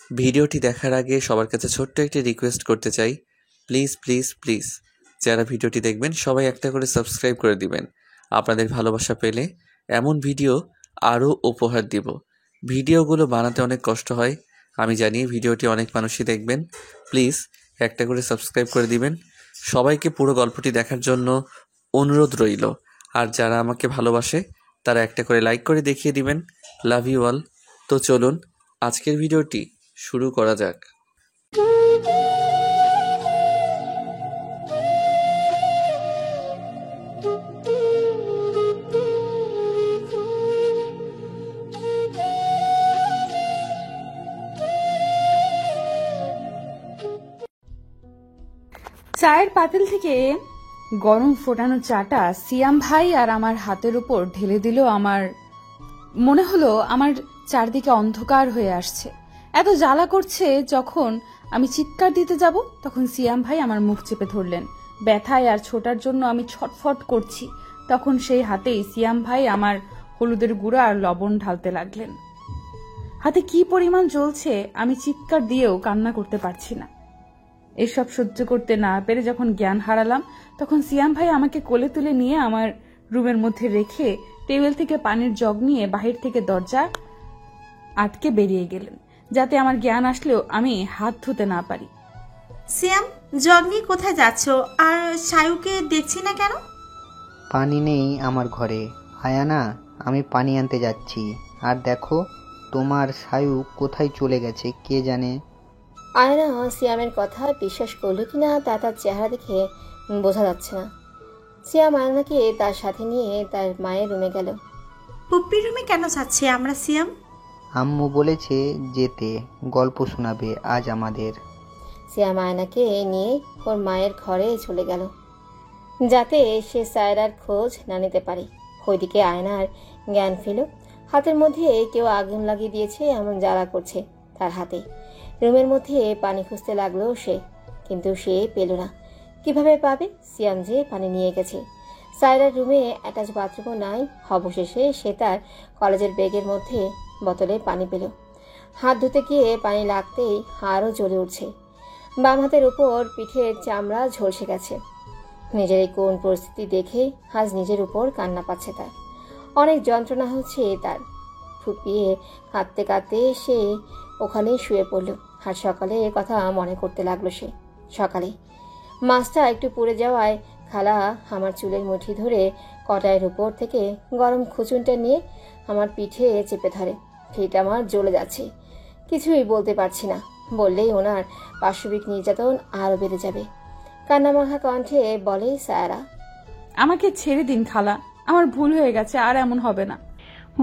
ভিডিওটি দেখার আগে সবার কাছে ছোট্ট একটি রিকোয়েস্ট করতে চাই, প্লিজ প্লিজ প্লিজ যারা ভিডিওটি দেখবেন সবাই একটা করে সাবস্ক্রাইব করে দিবেন। আপনাদের ভালোবাসা পেলে এমন ভিডিও আরও উপহার দিব। ভিডিওগুলো বানাতে অনেক কষ্ট হয়, আমি জানি। ভিডিওটি অনেক মানুষই দেখবেন, প্লিজ একটা করে সাবস্ক্রাইব করে দিবেন। সবাইকে পুরো গল্পটি দেখার জন্য অনুরোধ রইল। আর যারা আমাকে ভালোবাসে তারা একটা করে লাইক করে দেখিয়ে দিবেন। Love you all. তো চলুন আজকের ভিডিওটি শুরু করা যাক। চায়ের পাতিল থেকে গরম ফোটানো চাটা সিয়াম ভাই আর আমার হাতের উপর ঢেলে দিল। আমার মনে হলো আমার চারদিকে অন্ধকার হয়ে আসছে, এত জ্বালা করছে। যখন আমি চিৎকার দিতে যাব তখন সিয়াম ভাই আমার মুখ চেপে ধরলেন। ব্যথায় আর ছোটার জন্য আমি ছটফট করছি, তখন সেই হাতেই সিয়াম ভাই আমার হলুদের গুঁড়া আর লবণ ঢালতে লাগলেন। হাতে কি পরিমাণ জ্বলছে আমি চিৎকার দিয়েও কান্না করতে পারছি না। এসব সহ্য করতে না পেরে যখন জ্ঞান হারালাম তখন সিয়াম ভাই আমাকে কোলে তুলে নিয়ে আমার রুমের মধ্যে রেখে টেবিল থেকে পানির জগ নিয়ে বাহির থেকে দরজা আটকে বেরিয়ে গেলেন, যাতে আমার জ্ঞান আসলেও আমি হাত ধুতে না পারি। সিয়াম, জগ নিয়ে কোথায় যাচ্ছ? আর সায়ুকে দেখছি না কেন? পানি নেই আমার ঘরে আয়ানা, আমি পানি আনতে যাচ্ছি। আর দেখো তোমার সায়ু কোথায় চলে গেছে কে জানে। আয়না সিয়ামের কথা বিশ্বাস করলো কিনা তা তার চেহারা দেখে বোঝা যাচ্ছে না। সিয়াম আয়নাকে তার সাথে নিয়ে তার মায়ের রুমে গেল। পুপ্পির রুমে কেন যাচ্ছি আমরা সিয়াম? আম্মু বলেছে যেতে, গল্প শোনাবে আজ আমাদের। সিয়াম আয়নাকে নিয়ে ওর মায়ের ঘরে চলে গেল, যাতে সে সায়রার খোঁজ না নিতে পারে। ওইদিকে আয়নার জ্ঞান ফিরল। হাতের মধ্যে কেউ আগুন লাগিয়ে দিয়েছে এমন জ্বালা করছে তার হাতে। রুমের মধ্যে পানি খুঁজতে লাগলো সে, কিন্তু সে পেল না। কিভাবে পাবে? সিয়াম যে পানি নিয়ে গেছে। সায়রার রুমে অ্যাটাচ বাথরুমও নাই। অবশেষে সে তার কলেজের ব্যাগের মধ্যে বোতলে পানি পেল। হাত ধুতে গিয়ে পানি লাগতেই আরও জ্বলে উঠছে। বাম হাতের উপর পিঠের চামড়া ঝলসে গেছে। নিজের এই কোন পরিস্থিতি দেখে আজ নিজের উপর কান্না পাচ্ছে তার। অনেক যন্ত্রণা হচ্ছে তার। ফুপিয়ে কাঁদতে কাঁদতে সে ওখানেই শুয়ে পড়ল। আর সকালে এ কথা মনে করতে লাগলো সে। সকালে মাছটা একটু পুড়ে যাওয়ায় খালা আমার চুলের মুঠি ধরে কটাইয়ের উপর থেকে গরম খুচুনটা নিয়ে আমার পিঠে চেপে ধরে। পিঠ আমার জ্বলে যাচ্ছে, কিছুই বলতে পারছি না। বললেই ওনার পাশবিক নির্যাতন আরও বেড়ে যাবে। কান্নামাখা কণ্ঠে বলে সায়রা, আমাকে ছেড়ে দিন খালা, আমার ভুল হয়ে গেছে, আর এমন হবে না।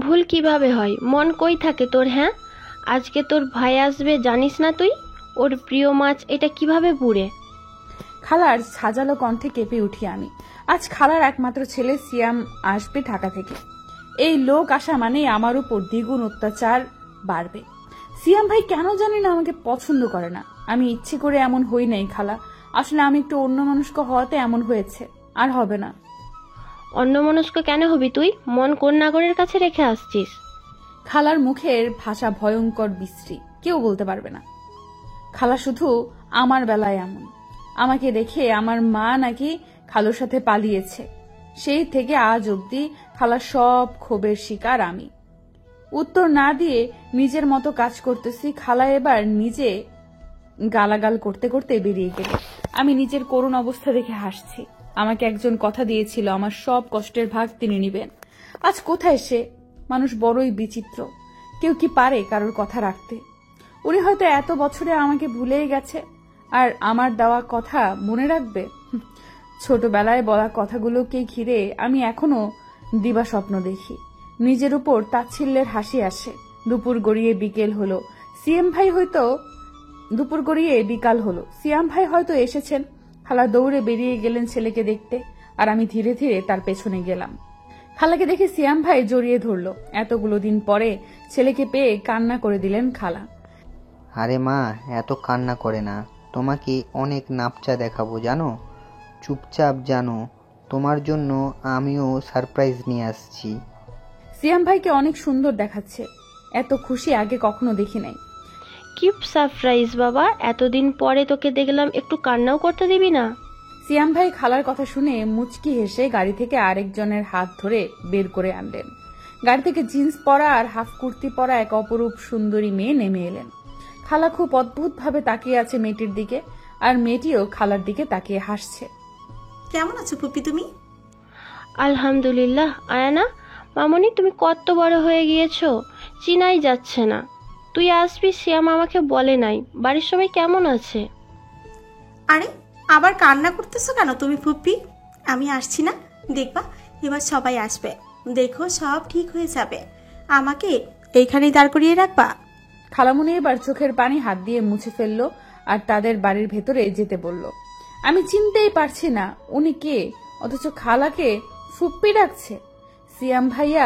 ভুল কিভাবে হয়? মন কই থাকে তোর? হ্যাঁ, আজকে তোর ভাই আসবে জানিস না তুই? ওর প্রিয় মাছ এটা কিভাবে পুড়ে? খালার সাজালো কণ্ঠে কেঁপে উঠি আমি। আজ খালার একমাত্র ছেলে সিয়াম আসবে ঢাকা থেকে। এই লোক আসা মানে আমার উপর দ্বিগুণ অত্যাচার বাড়বে। সিয়াম ভাই কেন জানি না আমাকে পছন্দ করে না। আমি ইচ্ছে করে এমন হই নাই খালা, আসলে আমি একটু অন্যমনস্ক হওয়াতে এমন হয়েছে, আর হবে না। অন্যমনস্ক কেন হবি তুই? মন কোন নাগরের কাছে রেখে আসছিস? খালার মুখের ভাষা ভয়ঙ্কর বিশ্রী, কেউ বলতে পারবে না। খালা শুধু আমার বেলায় এমন। আমাকে দেখে আমার মা নাকি খালুর সাথে পালিয়েছে, সেই থেকে আজ অবধি খালার সব ক্ষোভের শিকার আমি। উত্তর না দিয়ে নিজের মতো কাজ করতেছি। খালা এবার নিজে গালাগাল করতে করতে বেরিয়ে গেল। আমি নিজের করুণ অবস্থা দেখে হাসছি। আমাকে একজন কথা দিয়েছিল আমার সব কষ্টের ভাগ তিনি নিবেন। আজ কোথায় সে? মানুষ বড়ই বিচিত্র, কেউ কি পারে কারোর কথা রাখতে? উনি হয়তো এত বছরে আমাকে ভুলেই গেছে, আর আমার দেওয়া কথা মনে রাখবে? ছোটবেলায় বলা কথাগুলোকে ঘিরে আমি এখনো দিবা স্বপ্ন দেখি। নিজের উপর তাচ্ছিল্যের হাসি আসে। দুপুর গড়িয়ে বিকাল হলো, সিয়াম ভাই হয়তো এসেছেন। খালা দৌড়ে বেরিয়ে গেলেন ছেলেকে দেখতে, আর আমি ধীরে ধীরে তার পেছনে গেলাম। খালাকে দেখে সিয়াম ভাই জড়িয়ে ধরল। এতগুলো দিন পরে ছেলেকে পেয়ে কান্না করে দিলেন খালা। আরে মা, এত কান্না করে না, তোমাকে অনেক নাপচা দেখাবো জানো। চুপচাপ জানো, তোমার জন্য আমিও সারপ্রাইজ নিয়ে আসছি। সিয়াম ভাইকে অনেক সুন্দর দেখাচ্ছে, এত খুশি আগে কখনো দেখি নাই। কি সারপ্রাইজ বাবা, এতদিন পরে তোকে দেখলাম, একটু কান্নাও করতে দিবি না? সিয়াম ভাই খালার কথা শুনে মুচকি হেসে গাড়ি থেকে আরেকজনের হাত ধরে বের করে আনলেন। গাড়ি থেকে জিন্স পরা আর হাফ কুর্তি পরা এক অপরূপ সুন্দরী মেয়ে নেমে এলেন। খালা খুব অদ্ভুতভাবে তাকিয়ে আছে মেয়েটির দিকে, আর মেয়েটিও খালার দিকে তাকিয়ে হাসছে। কেমন আছো পুপি তুমি? আলহামদুলিল্লাহ। আয়ানা মামনি, তুমি কত বড় হয়ে গিয়েছো, চিনাই যাচ্ছে না। তুই আসবি সিয়াম আমাকে বলে নাই। বাড়ির সবাই কেমন আছে? আরে আবার কান্না করতেছো কেন তুমি পুপি? আমি আসছি না, দেখবা এবার সবাই আসবে, দেখো সব ঠিক হয়ে যাবে। আমাকে এইখানেই দাঁড় করিয়ে রাখবা। খালামুনি এবার চোখের পানি হাত দিয়ে মুছে ফেললো আর তাদের বাড়ির ভেতরে যেতে বলল। আমি চিনতেই পারছি না উনি কে, অথচ খালাকে ফুপ্পি ডাকছে। সিয়াম ভাইয়া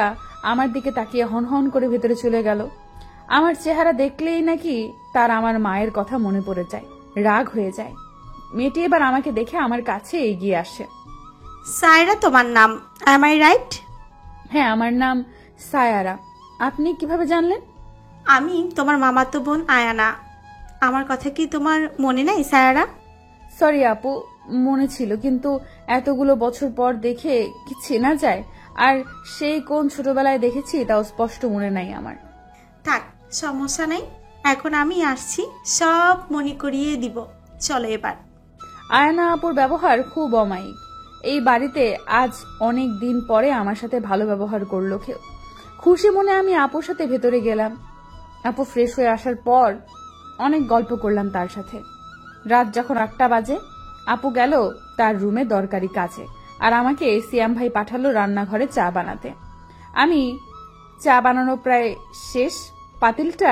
আমার দিকে তাকিয়ে হনহন করে ভেতরে চলে গেল। আমার চেহারা দেখলেই নাকি তার আমার মায়ের কথা মনে পড়ে যায়, রাগ হয়ে যায়। মেয়েটি এবার আমাকে দেখে আমার কাছে এগিয়ে আসে। সায়রা তোমার নাম, এম আই রাইট? হ্যাঁ, আমার নাম সায়ারা। আপনি কিভাবে জানলেন? আমি তোমার মামাতো বোন আয়ানা। আমার কথা কি তোমার মনে নেই সায়রা? সরি আপু, মনে ছিল, কিন্তু এতগুলো বছর পর দেখে কি চেনা যায়? আর সেই কোন ছোটবেলায় দেখেছি তাও স্পষ্ট মনে নাই আমার। থাক, সমস্যা নাই, এখন আমি আসছি, সব মনে করিয়ে দিব। চলো এবার। আয়না আপুর ব্যবহার খুব অমায়িক। এই বাড়িতে আজ অনেক দিন পরে আমার সাথে ভালো ব্যবহার করলো কেউ। খুশি মনে আমি আপুর সাথে ভেতরে গেলাম। আপু ফ্রেশ হয়ে আসার পর অনেক গল্প করলাম তার সাথে। রাত যখন 8টা বাজে, আপু গেল তার রুমে দরকারি কাজে, আর আমাকে সিয়াম ভাই পাঠালো রান্নাঘরে চা বানাতে। আমি চা বানানো প্রায় শেষ, পাতিলটা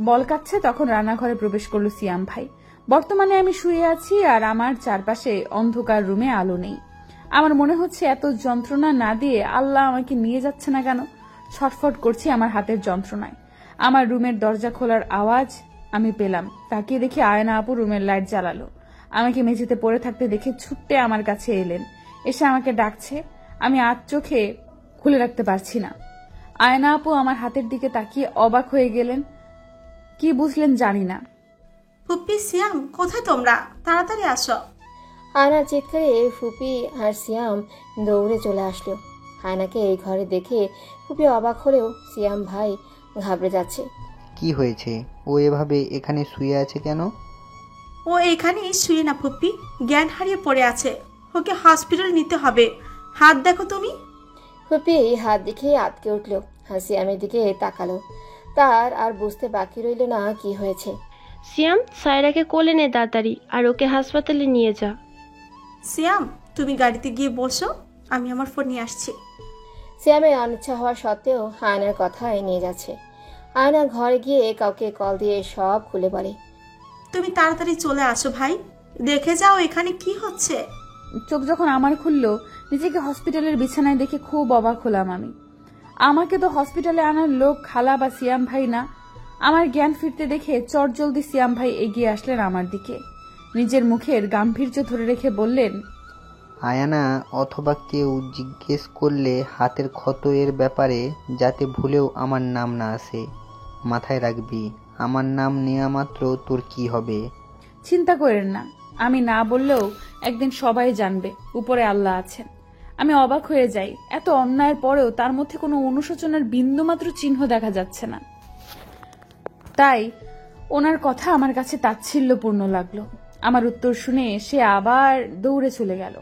বলকাচ্ছে, তখন রান্নাঘরে প্রবেশ করলো সিয়াম ভাই। বর্তমানে আমি শুয়ে আছি আর আমার চারপাশে অন্ধকার, রুমে আলো নেই। আমার মনে হচ্ছে এত যন্ত্রণা না দিয়ে আল্লাহ আমাকে নিয়ে যাচ্ছে না কেন। ছটফট করছি আমার হাতের যন্ত্রণায়। আমার রুমের দরজা খোলার আওয়াজ আমি পেলাম। তাকিয়ে দেখি আয়না আপু রুমের লাইট জ্বালালো। আমাকে মেঝেতে পড়ে থাকতে দেখে ছুটে আমার কাছে এলেন, এসে আমাকে ডাকছে। আমি আধ চোখে খুলে রাখতে পারছি না। আয়না আপু আমার হাতের দিকে তাকিয়ে অবাক হয়ে গেলেন। কি বুঝলেন জানি না। পুপি, সিয়াম, কোথায় তোমরা? তাড়াতাড়ি আসো। আয়নার চিৎকারে ফুপি আর সিয়াম দৌড়ে চলে আসলো। আয়নাকে এই ঘরে দেখে ফুপি অবাক হলেও সিয়াম ভাই ঘাবড়ে যাচ্ছে। কি হয়েছে? ও এভাবে এখানে শুয়ে আছে কেন? ও এখানেই শুয়ে না পুপি, জ্ঞান হারিয়ে পড়ে আছে, ওকে হসপিটাল নিতে হবে। হাত দেখো তুমি। ফুপি হাত দেখে আটকে উঠল, সিয়ামের দিকে তাকালো। তার আর বুঝতে বাকি রইল না কি হয়েছে। সিয়াম, সায়রাকে কোলে নে তাড়াতাড়ি, আর ওকে হাসপাতালে নিয়ে যা। সিয়াম, তুমি গাড়িতে গিয়ে বসো, আমি আমার ফোন নিয়ে আসছি। সিয়ামের অনিচ্ছা হওয়া সত্ত্বেও আয়নার কথাই নিয়ে যাচ্ছে। আয়না ঘরে গিয়ে কাউকে কল দিয়ে সব খুলে বলে। তুমি তাড়াতাড়ি চলে আসো ভাই, দেখে যাও এখানে কি হচ্ছে। চোখ যখন আমার খুললো, নিজেকে হসপিটালের বিছানায় দেখে খুব অবাক হলাম আমি। আমাকে তো হসপিটালে আনার লোক খালা বা সিয়াম ভাই না। আমার জ্ঞান ফিরতে দেখে চটজলদি সিয়াম ভাই এগিয়ে আসলেন আমার দিকে। নিজের মুখের গাম্ভীর্য ধরে রেখে বললেন, আয়ানা, অথবা কেউ জিজ্ঞেস করলে হাতের ক্ষত এর ব্যাপারে যাতে ভুলেও আমার নাম না আসে, মাথায় রাখবি। আমার নাম নেওয়া মাত্র তোর কি হবে? চিন্তা করেন না, আমি না বললেও একদিন সবাই জানবে উপরে আল্লাহ আছেন। আমি অবাক হয়ে যাই, এত অন্যায়ের পরেও তার মধ্যে কোনো অনুশোচনার বিন্দুমাত্র চিহ্ন দেখা যাচ্ছে না। তাই ওনার কথা আমার কাছে তাচ্ছিল্যপূর্ণ লাগলো। আমার উত্তর শুনে সে আবার দৌড়ে চলে গেল।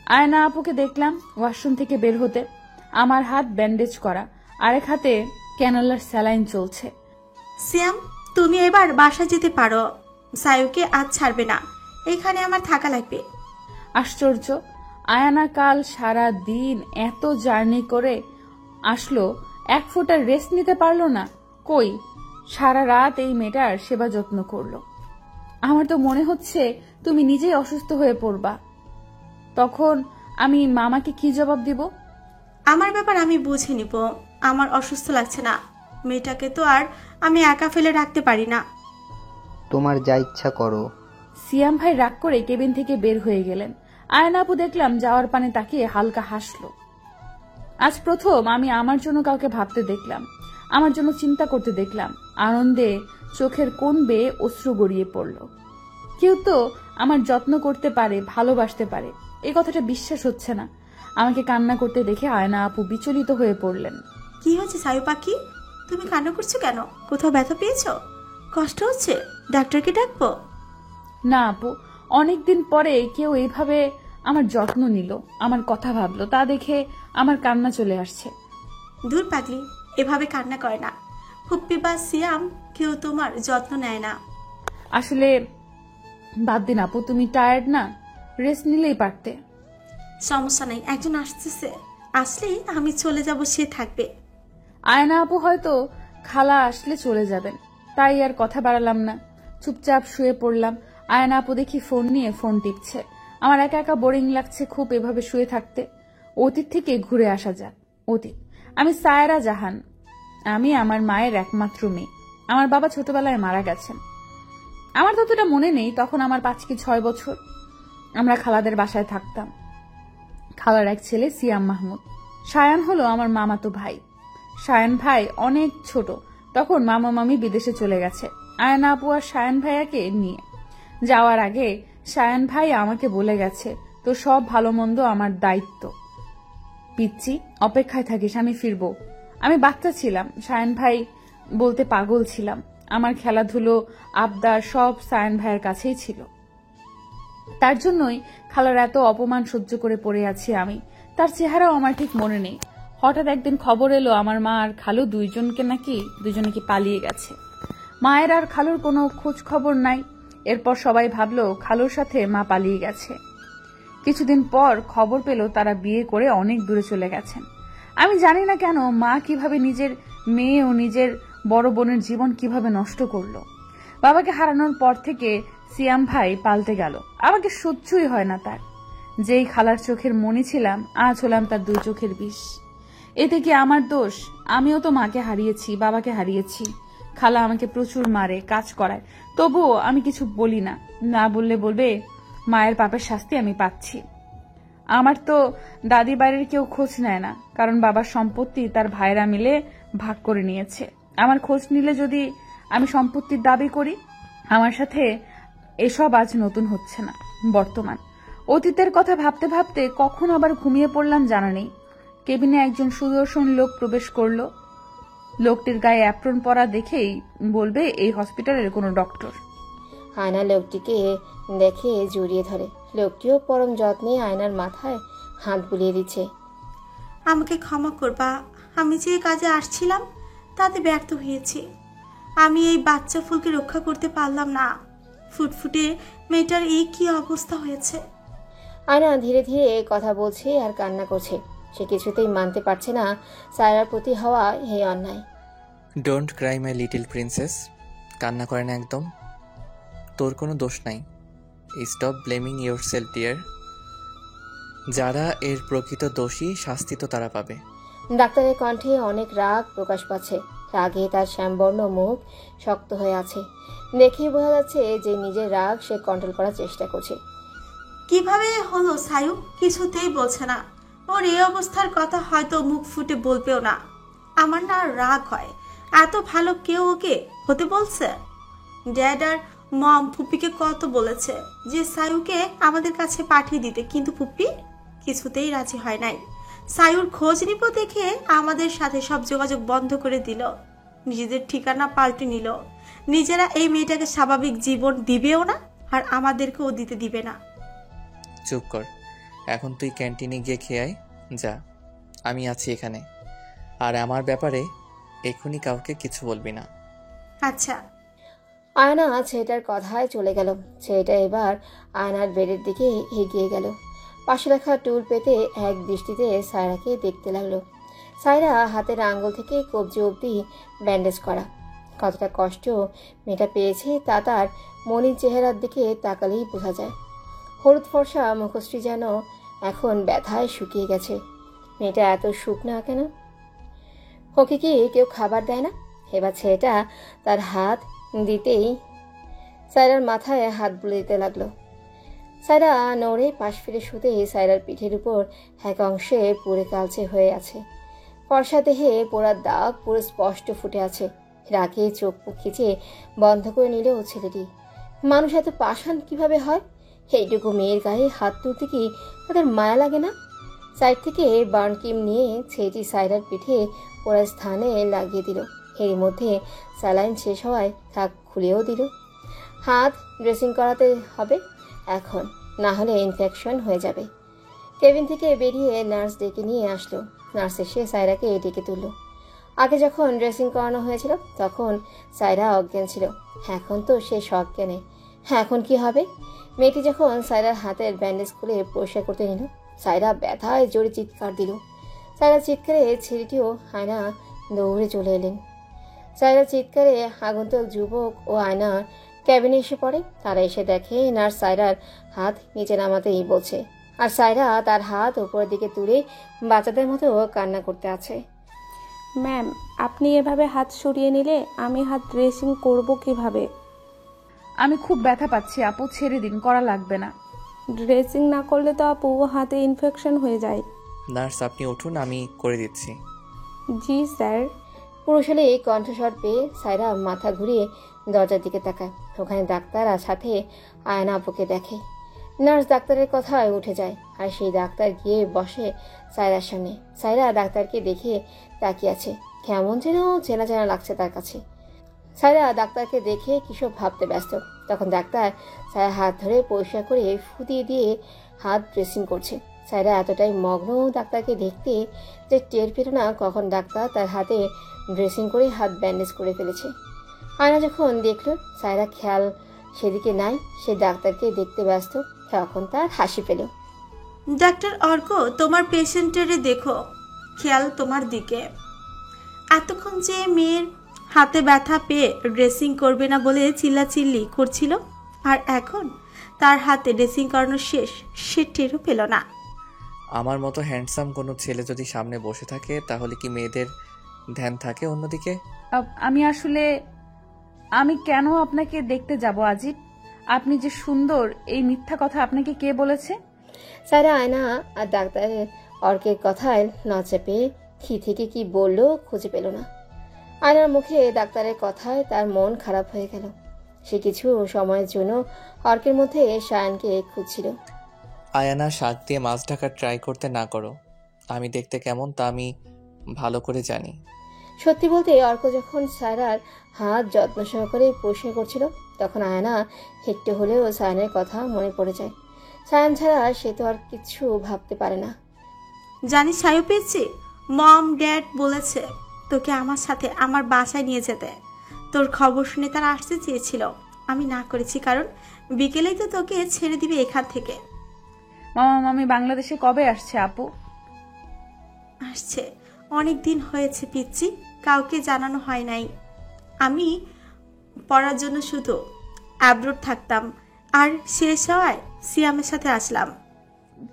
আয়না আপুকে দেখলাম ওয়াশরুম থেকে বের হতে। আমার হাত ব্যান্ডেজ করা, আরেক হাতে ক্যানোলার স্যালাইন চলছে। সিয়াম, তুমি এবার বাসা যেতে পারো, সায়ুকে আজ ছাড়বে না, এখানে আমার থাকা লাগবে। আশ্চর্য, আয়ানা কাল সারা দিন এত জার্নি করে আসলো, এক ফোঁটা রেস্ট নিতে পারলো না। কই, সারা রাত এই মেয়েটার সেবা যত্ন করলো। আমার তো মনে হচ্ছে তুমি নিজেই অসুস্থ হয়ে পড়বা। তখন আমি মামাকে কি জবাব দিব? আমার ব্যাপার আমি বুঝে নিব, আমার অসুস্থ লাগছে না, মেয়েটাকে তো আর আমি একা ফেলে রাখতে পারি না। তোমার যা ইচ্ছা করো। সিয়াম ভাই রাগ করে কেবিন থেকে বের হয়ে গেলেন। আয়না আপু দেখলাম যাওয়ার পানে তাকিয়ে হালকা হাসলো। আজ প্রথম আমি আমার জন্য কাউকে ভাবতে দেখলাম, আমার জন্য চিন্তা করতে দেখলাম। আনন্দে চোখের কোণ বেয়ে অশ্রু গড়িয়ে পড়ল। কেউ তো আমার যত্ন করতে পারে, ভালোবাসতে পারে, এই কথাটা বিশ্বাস হচ্ছে না। আমাকে কান্না করতে দেখে আয়না আপু বিচলিত হয়ে পড়লেন। কি হয়েছে সায়ু পাখি? তুমি কান্না করছো কেন? কোথাও ব্যথা পেয়েছো? কষ্ট হচ্ছে? ডাক্তারকে ডাকবো? না আপু, অনেকদিন পরে কেউ এইভাবে আমার যত্ন নিল, আমার কথা ভাবলো, তা দেখে আমার কান্না চলে আসছে। দূর পাগলি, এভাবে কান্না করে না। ফুপ্পি বা সিয়াম কেউ তোমার যত্ন নেয় না। আসলে বাদ দিন আপু, তুমি টায়ার্ড না, রেস্ট নিলেই পারতে। সমস্যা নাই, একজন আসতেছে, আসলেই আমি চলে যাব, সে থাকবে। আয়না আপু হয়তো খালা আসলে চলে যাবেন, তাই আর কথা বাড়ালাম না, চুপচাপ শুয়ে পড়লাম। আয়না আপু দেখি ফোন নিয়ে ফোন টিপছে। আমার একা একা বোরিং লাগছে খুব এভাবে শুয়ে থাকতে। অতীত থেকে ঘুরে আসা যাক। অতীত, আমি সায়রা জাহান, আমি আমার মায়ের একমাত্র মেয়ে। আমার বাবা ছোটবেলায় মারা গেছেন। আমার ততটা মনে নেই, তখন আমার 5 কি 6 বছর। আমরা খালাদের বাসায় থাকতাম। খালার এক ছেলে সিয়াম মাহমুদ, সায়ান হলো আমার মামাতো ভাই। সায়ান ভাই অনেক ছোট, তখন মামা মামি বিদেশে চলে গেছে আয়না আপু আর সায়ান ভাইয়াকে নিয়ে। যাওয়ার আগে সায়ান ভাই আমাকে বলে গেছে, তো সব ভালো মন্দ আমার দায়িত্ব। পিচ্ছি, অপেক্ষায় থাকিস, আমি ফিরবো। আমি বাচ্চা ছিলাম, সায়ান ভাই বলতে পাগল ছিলাম। আমার খেলাধুলো, আবদার সব সায়ান ভাইয়ের কাছেই ছিল। তার জন্যই খালার এত অপমান সহ্য করে পড়ে আছি আমি। তার চেহারাও আমার ঠিক মনে নেই। হঠাৎ একদিন খবর এলো আমার মা আর খালু দুজনে কি পালিয়ে গেছে। মায়ের আর খালুর কোনো খোঁজ খবর নাই। এরপর সবাই ভাবলো খালুর সাথে মা পালিয়ে গেছে। কিছুদিন পর খবর পেল তারা বিয়ে করে অনেক দূরে চলে গেছেন। আমি জানি না কেন মা কিভাবে নিজের মেয়ে ও নিজের বড় বোনের জীবন কিভাবে নষ্ট করলো। বাবাকে হারানোর পর থেকে সিয়াম ভাই পাল্টে গেল, আমাকে সহ্যই হয় না তার। যেই খালার চোখের মনি ছিলাম, আজ হলাম তার 2 চোখের বিষ। এতে কি আমার দোষ? আমিও তো মাকে হারিয়েছি, বাবাকে হারিয়েছি। খালা আমাকে প্রচুর মারে, কাজ করায়, তবুও আমি কিছু বলি না। না বললে বলবে মায়ের পাপের শাস্তি আমি পাচ্ছি। আমার তো দাদি বাড়ির কেউ খোঁজ নেয় না, কারণ বাবার সম্পত্তি তার ভাইরা মিলে ভাগ করে নিয়েছে। আমার খোঁজ নিলে যদি আমি সম্পত্তির দাবি করি, আমার সাথে এসব আজ নতুন হচ্ছে না, বর্তমান। অতীতের কথা ভাবতে ভাবতে কখন আবার ঘুমিয়ে পড়লাম জানা নেই। কেবিনে একজন সুদর্শন লোক প্রবেশ করলো। লোকটির গায়ে অ্যাপ্রন পরা দেখেই বলবে এই হসপিটালের কোনো ডক্টর। আয়না লোকটিকে দেখে জড়িয়ে ধরে। লোকটিও পরম যত্নে আয়নার মাথায় হাত বুলিয়ে দিচ্ছে। আমাকে ক্ষমা করবা, আমি যে কাজে আসছিলাম তাতে ব্যর্থ হয়েছি। আমি এই বাচ্চা ফুলকে রক্ষা করতে পারলাম না। ফুটফুটে মেয়েটার এই কি অবস্থা হয়েছে। আয়না ধীরে ধীরে কথা বলছে আর কান্না করছে। সে কিছুতেই মানতে পারছে না সায়রার প্রতি হওয়া এই অন্যায়। Don't cry my little princess, কান্না করে না একদম। তোর কোনো দোষ নাই। Stop blaming yourself dear. যারা এর প্রকৃত দোষী, শাস্তি তো তারা পাবে। ডাক্তারের কণ্ঠে অনেক রাগ প্রকাশ পাচ্ছে। রাগে তার শ্যামবর্ণ মুখ শক্ত হয়ে আছে। দেখেই বোঝা যাচ্ছে যে নিজের রাগ সে কন্ট্রোল করার চেষ্টা করছে। কিভাবে হলো সায়ু? কিছুতেই বলছে না। ওর এই অবস্থার কথা হয়তো মুখ ফুটে বলবেও না। আমার না রাগ হয়, এত ভালো কেউ ওকে হতে বলছে। ড্যাড আর মম ফুপ্পিকে কত বলেছে যে সায়ুকে আমাদের কাছে পাঠিয়ে দিতে, কিন্তু ফুপ্পি কিছুতেই রাজি হয় নাই। সায়ুর খোঁজ নিব দেখে আমাদের সাথে সব যোগাযোগ বন্ধ করে দিল, নিজেদের ঠিকানা পাল্টে নিল। নিজেরা এই মেয়েটাকে স্বাভাবিক জীবন দিবেও না, আর আমাদেরকেও দিতে দিবে না। চুপ কর, এখন তুই ক্যান্টিনে গিয়ে খেয়ে আয়। যা, আমি আছি এখানে। আর আমার ব্যাপারে এখনই কাউকে কিছু বলবি না। আচ্ছা। আয়না ছেলেটার কথায় চলে গেল। ছেলেটা এবার আয়নার বেডের দিকে এগিয়ে গেল। পাশে রাখা টুল পেতে এক দৃষ্টিতে সায়রাকে দেখতে লাগলো। সায়রা হাতের আঙ্গুল থেকে কবজি অবধি ব্যান্ডেজ করা। কতটা কষ্ট মেয়েটা পেয়েছে তা তার মনির চেহারার দিকে তাকালেই বোঝা যায়। হলুদ ফর্সা মুখশ্রী যেন এখন ব্যথায় শুকিয়ে গেছে। মেয়েটা এত শুকনা কেন? ওকে কি কেউ খাবার দেয় না? এবার ছেলেটা তার হাত দিতেই সায়রার মাথায় হাত বুলে দিতে লাগলো। সায়রা নড়ে পাশ ফিরে শুতে সায়রার পিঠের উপর এক অংশে পুড়ে কালচে হয়ে আছে। ফর্সা দেহে পোড়ার দাগ পুরো স্পষ্ট ফুটে আছে। রাগে চোখ মুখ খিচে বন্ধ করে নিল ছেলেটি। মানুষ এত পাষাণ কিভাবে হয়? এইটুকু মেয়ের গায়ে হাত তুলতে কি তাদের মায়া লাগে না? সাইড থেকে বার্ন ক্রিম নিয়ে ছেলেটি সাইরার পিঠে পোড়া স্থানে লাগিয়ে দিল। এর মধ্যে স্যালাইন শেষ হওয়ায় থাক খুলেও দিল। হাত ড্রেসিং করাতে হবে এখন, না হলে ইনফেকশন হয়ে যাবে। কেবিন থেকে বেরিয়ে নার্স ডেকে নিয়ে আসলো। নার্স এসে সাইরাকে ডেকে তুলল। আগে যখন ড্রেসিং করানো হয়েছিল তখন সাইরা অজ্ঞান ছিল, এখন তো সে সজ্ঞানে। এখন কি হবে? মেয়েটি যখন সাইরার হাতের ব্যান্ডেজ খুলে পরিষ্কার করতে নিল, সাইরা ব্যথায় জোরে চিৎকার দিল। সাইরার চিৎকারে ছেলেটিও আয়না দৌড়ে চলে এলেন। সাইরার চিৎকারে আগন্তুক যুবক ও আয়নার ক্যাবিনে এসে পড়ে। তারা এসে দেখে নার্স সাইরার হাত নিচে নামাতেই বলছে, আর সাইরা তার হাত উপরের দিকে তুলে বাচ্চাদের মতো কান্না করতে আছে। ম্যাম, আপনি এভাবে হাত সরিয়ে নিলে আমি হাত ড্রেসিং করব কিভাবে? আমি খুব ব্যথা পাচ্ছি আপু, ছেড়ে দিন, করা লাগবে না। ড্রেসিং না করলে তো আপু হাতে ইনফেকশন হয়ে যায়। নার্স আপনি উঠুন, আমি করে দিচ্ছি। জি স্যার। পুরুষালী কণ্ঠস্বর পেয়ে সাইরা মাথা ঘুরিয়ে দরজার দিকে তাকায়। ওখানে ডাক্তার আর সাথে আয়না আপুকে দেখে। নার্স ডাক্তারের কথায় উঠে যায়, আর সেই ডাক্তার গিয়ে বসে সাইরার সামনে। সাইরা ডাক্তারকে দেখে তাকিয়ে আছে, কেমন যেন চেনা চেনা লাগছে তার কাছে। সাইরা ডাক্তারকে দেখে কিসব ভাবতে ব্যস্ত। তখন ডাক্তার সাইরার হাত ধরে পরিষ্কার করে ফুটিয়ে দিয়ে হাত ড্রেসিং করছে। সাইরা এতটাই মগ্ন ডাক্তারকে দেখতে যে টের পেল না কখন ডাক্তার তার হাতে ড্রেসিং করে হাত ব্যান্ডেজ করে ফেলেছে। আয়না যখন দেখল সাইরা খেয়াল সেদিকে নাই, সে ডাক্তারকে দেখতে ব্যস্ত, তখন তার হাসি পেল। ডাক্তার অর্ক, তোমার পেশেন্টেরে দেখো, খেয়াল তোমার দিকে। এতক্ষণ যে মেয়ের হাতে ব্যথা পেয়ে ড্রেসিং করবে না বলে চিল্লাচিল্লি করছিল, আর এখন তার হাতে ড্রেসিং করানো শেষ, সে টেরও পেল না। আমার মতো হ্যান্ডসাম কোনো ছেলে যদি সামনে বসে থাকে তাহলে কি মেয়েদের ধ্যান থাকে অন্যদিকে? আমি কেন আপনাকে দেখতে যাব আজিব? আপনি যে সুন্দর, এই মিথ্যা কথা আপনাকে কে বলেছে? সাইরা আয়না আর ডাক্তারের অর্কের কথায় লজ্জা পেয়ে কি থেকে কি বললো খুঁজে পেল না। আয়নার মুখে ডাক্তারের কথায় তার মন খারাপ হয়ে গেল। সে কিছু সময়ের জন্য অর্কের মধ্যে সায়ানকে খুঁজছিল। আয়ানা, শাক দিয়ে মাছ ঢাকার ট্রাই করতে না করো। আমি দেখতে কেমন তা আমি ভালো করে জানি। সত্যি বলতে অর্ক যখন সায়রার হাত যত্ন সহকারে পরিষ্কার করছিল তখন আয়না একটু হলেও সায়ানের কথা মনে পড়ে যায়। সায়ান ছাড়া সে তো আর কিছু ভাবতে পারে না। জানিস ছায়ু পেয়েছি, মম ড্যাড বলেছে তোকে আমার সাথে আমার বাসায় নিয়ে যেতে। তোর খবর শুনে তারা আসতে চেয়েছিল, আমি না করেছি, কারণ বিকেলেই তো তোকে ছেড়ে দিবে এখান থেকে। মামা মামি বাংলাদেশে কবে আসছে আপু? আসছে অনেক দিন হয়েছে পিচ্ছি, কাউকে জানানো হয় নাই। আমি পড়ার জন্য শুধু অ্যাব্রোড থাকতাম, আর শেষ হওয়ায় সিয়ামের সাথে আসলাম।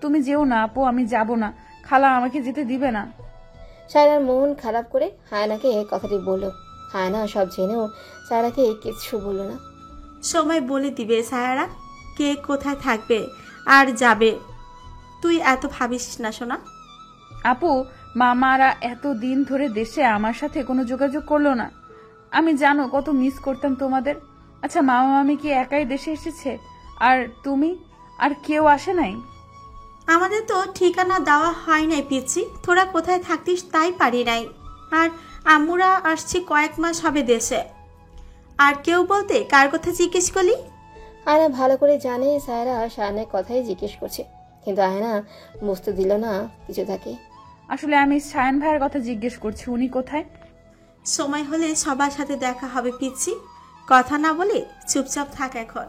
তুমি যেও না আপু, আমি যাব না, খালা আমাকে যেতে দিবে না। সায়রার মন খারাপ করে হায়নাকে কথাটি বলল। হায়না সব জেনেও সায়রাকে কিছু বলল না। সময় বলে দিবে সায়ারা কে কোথায় থাকবে আর যাবে, তুই এত ভাবিস না সোনা। আপু, মামারা এত দিন ধরে দেশে আমার সাথে কোনো যোগাযোগ করলো না। আমি জানো কত মিস করতাম তোমাদের। আচ্ছা, মামা মামি কি একাই দেশে এসেছে? আর তুমি, আর কেউ আসে নাই? আমাদের তো ঠিকানা দেওয়া হয় নাই পিচ্ছি, তোরা কোথায় থাকতিস তাই পারি নাই। আর আম্মুরা আসছে কয়েক মাস হবে দেশে। আর কেউ বলতে কার কথা জিজ্ঞেস করলি? আয়না ভালো করে জানে সায়রা শায়নের কথাই জিজ্ঞেস করছে, কিন্তু আয়না বুঝতে দিল না কিছু থাকে। আসলে আমি সায়ন ভাইয়ের কথা জিজ্ঞেস করছি, উনি কোথায়? সময় হলে সবার সাথে দেখা হবে পিচ্ছি, কথা না বলে চুপচাপ থাক এখন।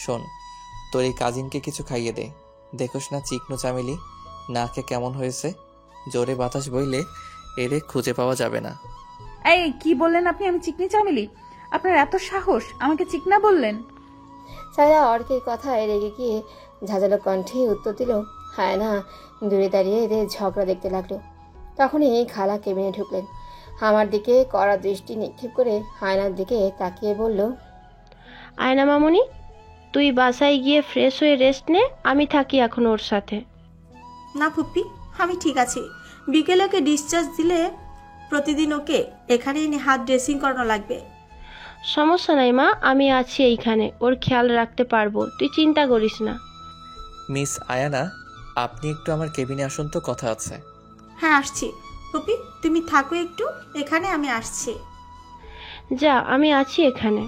শোন, তোর এই কাজিনকে কিছু খাইয়ে দে। দেখোস না চিকনো চামেলি নাকে কেমন হয়েছে? জোরে বাতাস বইলে এরে খুঁজে পাওয়া যাবে না। এই কি বললেন আপনি? আমি চিকনি চামেলি? আপনার এত সাহস, আমাকে চিকনা বললেন? সায়রা অর্কের কথায় রেগে গিয়ে ঝাঁঝালো কণ্ঠে উত্তর দিল। হায়না দূরে দাঁড়িয়ে এদের ঝগড়া দেখতে লাগলো। তখনই খালা কেবিনে ঢুকলেন। আমার দিকে কড়া দৃষ্টি নিক্ষেপ করে হায়নার দিকে তাকিয়ে বলল, আয়না মামুনি, তুই বাসায় গিয়ে ফ্রেশ হয়ে রেস্ট নে, আমি থাকি এখন ওর সাথে। না ফুপ্পি, আমি ঠিক আছি, বিকেলে ওকে ডিসচার্জ দিলে প্রতিদিন ওকে এখানে এনে হাত ড্রেসিং করানো লাগবে। সমস্যা নাই মা, আমি আছি এইখানে, ওর খেয়াল রাখতে পারবো, তুই চিন্তা করিস না। মিস আয়ানা, আপনি একটু আমার কেবিনে আসুন তো, কথা আছে। হ্যাঁ আসছি। ফুপি তুমি থাকো একটু এখানে, আমি আসছি। যা, আমি আছি এখানে।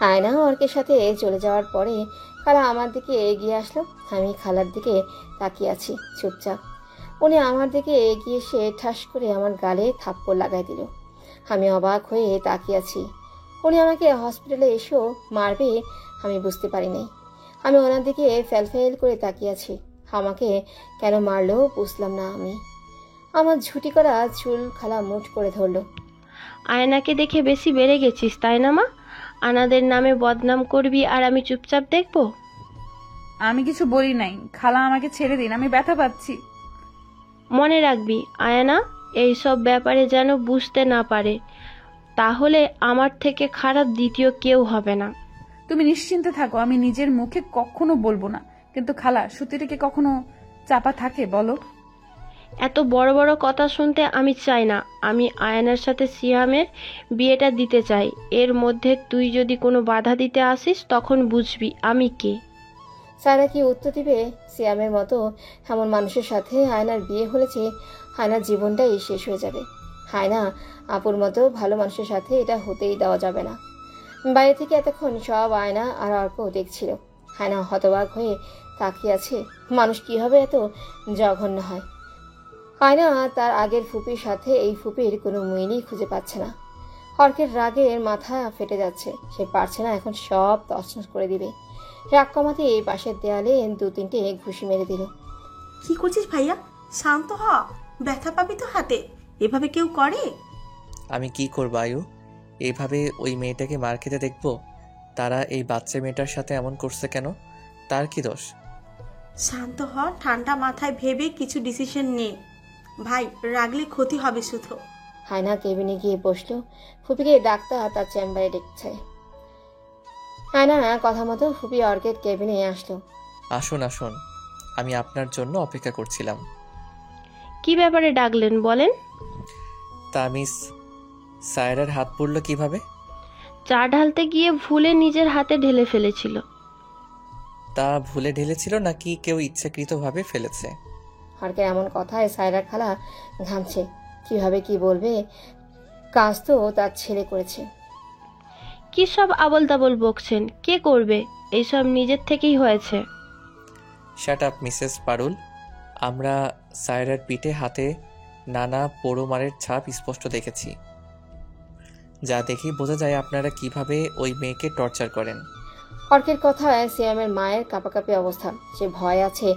আয়না অর্কের সাথে চলে যাওয়ার পরে খালা আমার দিকে এগিয়ে আসলো। আমি খালার দিকে তাকিয়ে আছি চুপচাপ। উনি আমার দিকে এগিয়ে এসে ঠাস করে আমার গালে থাপ্পড় লাগাই দিল। আমি অবাক হয়ে তাকিয়ে আছি। উনি আমাকে হসপিটালে এসেও মারবে আমি বুঝতে পারি নাই। আমি ওনার দিকে ফেল করে তাকিয়ে আছি। আমাকে কেন মারলো বুঝলাম না আমি। আমার ঝুটি করা চুল খালা মুঠ করে ধরলো। আয়নাকে দেখে বেশি বেড়ে গেছিস তাই না মা? আনাদের নামে বদনাম করবি আর আমি চুপচাপ দেখবো? আমি কিছু বলি নাই, খালা আমাকে ছেড়ে দিন, আমি ব্যথা পাচ্ছি। মনে রাখবি আয়না, এইসব ব্যাপারে যেন বুঝতে না পারে, তাহলে আমার থেকে খারাপ দ্বিতীয় কেউ হবে না। তুমি নিশ্চিন্তে থাকো, আমি নিজের মুখে কখনো বলবো না। কিন্তু খালা, সত্যিটা কি কখনো চাপা থাকে বলো? এত বড় বড় কথা শুনতে আমি চাই না। আমি আয়নার সাথে সিয়ামের বিয়েটা দিতে চাই। এর মধ্যে তুই যদি কোনো বাধা দিতে আসিস তখন বুঝবি আমি কে। সারা কি উত্তর দিবে? সিয়ামের মতো এমন মানুষের সাথে আয়নার বিয়ে হলে যে আয়নার জীবনটাই শেষ হয়ে যাবে। আয়না আপুর মতো ভালো মানুষের সাথে এটা হতেই দেওয়া যাবে না। বাইরে থেকে এতক্ষণ সব আয়না আর অর্ক দেখছিল। আয়না হতবাক হয়ে তাকিয়ে আছে। মানুষ কিভাবে এত জঘন্য হয়? আয়না তার আগের ফুপির সাথে এই ফুপির কোনো মিলই খুঁজে পাচ্ছে না। অর্কের রাগের মাথা ফেটে যাচ্ছে। সে পারছে না এখন সব তছনছ করে দিবে। রাগ কমাতে পাশের দেয়ালে 2-3টে ঘুষি মেরে দিল। কি করছিস ভাইয়া? শান্ত হ, ব্যথা পাবি তো হাতে। এভাবে কেউ করে? আমি কি করবো আয়ু? এইভাবে ওই মেয়েটাকে মার খেতে দেখবো? তারা এই বাচ্চা মেয়েটার সাথে এমন করছে কেন? তার কি দোষ? শান্ত হ, ঠান্ডা মাথায় ভেবে কিছু ডিসিশন নে ভাই, রাগলে ক্ষতি হবে শুধু। হায়না কেবিনে গিয়ে বসলো। ফুপিকে ডাক্তার তার চেম্বারে ডেকেছে। হায়না কথা মতো ফুপি অর্কের কেবিনে আসলো। আসুন আসুন, আমি আপনার জন্য অপেক্ষা করছিলাম। কি ব্যাপারে ডাকলেন বলেন? তা মিস সায়রার হাত পড়ল কিভাবে? চা ঢালতে গিয়ে ভুলে নিজের হাতে ঢেলে ফেলেছিল। তা ভুলে ঢেলেছিল নাকি কেউ ইচ্ছাকৃতভাবে ফেলেছে? অর্কের এমন কথায় সায়রার খালা ঘামছে। কিভাবে কি বলবে? কাজ তো তার ছেলে করেছে। কি সব আবল তাবল বকছেন? কে করবে এইসব? নিজের থেকেই হয়েছে। শাট আপ মিসেস পারুল। আমরা সায়রার পিঠে হাতে নানা পোড়ো মারের ছাপ স্পষ্ট দেখেছি। যা দেখেই বোঝা যায় আপনারা কিভাবে ওই মেয়েকে টর্চার করেন। অর্কের কথায় সিয়ামের মায়ের কাঁপাকাঁপি অবস্থা। সে ভয় আছে,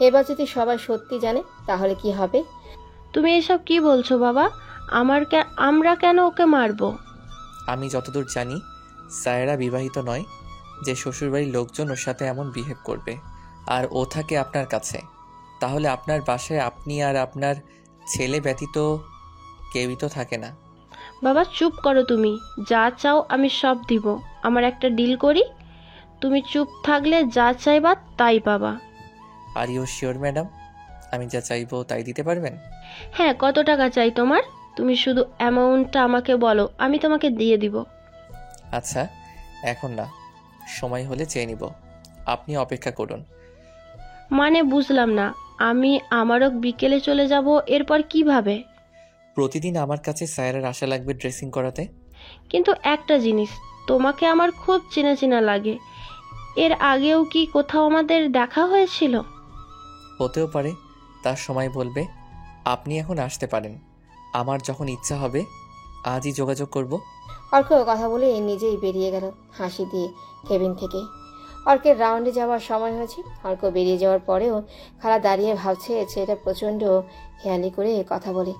এবার যদি সবাই সত্যি জানে তাহলে কি হবে? তুমি এসব কি বলছো বাবা? আমরা কেন ওকে মারবো? আমি যতদূর জানি সায়রা বিবাহিত নয় যে শ্বশুরবাড়ির লোকজন ওর সাথে এমন বিহেভ করবে। আর ও থাকে আপনার কাছে। তাহলে আপনার বাসায় আপনি আর আপনার ছেলে ব্যতীত কেউই তো থাকে না। বাবা চুপ করো তুমি। যা চাও আমি সব দিব। আমার একটা ডিল করি, তুমি চুপ থাকলে যা চাইবা তাই পাবা। Are you sure madam? আমি যা চাইবো তাই দিতে পারবেন? হ্যাঁ, কত টাকা চাই তোমার? তুমি শুধু অ্যামাউন্টটা আমাকে বলো, আমি তোমাকে দিয়ে দিব। আচ্ছা, এখন না, সময় হলে চেয়ে নিব। আপনি অপেক্ষা করুন। মানে বুঝলাম না। আমি আমারও বিকেলে চলে যাব, এরপর কিভাবে? প্রতিদিন আমার কাছে সায়রার আশা লাগবে ড্রেসিং করাতে। কিন্তু একটা জিনিস, তোমাকে আমার খুব চেনা চেনা লাগে। এর আগেও কি কোথাও আমাদের দেখা হয়েছিল? হতেও পারে, তার সময় বলবে। আপনি এখন আসতে পারেন। আমার যখন ইচ্ছা হবে আজই যোগাযোগ করব। অর্ক কথা বলে নিজেই বেরিয়ে গেল হাসি দিয়ে কেবিন থেকে। অর্কের রাউন্ডে যাওয়ার সময় হয়েছে। অর্ক বেরিয়ে যাওয়ার পরেও খালা দাঁড়িয়ে ভাবছে ছেলেটা প্রচণ্ড হেয়ালি করে কথা বলে।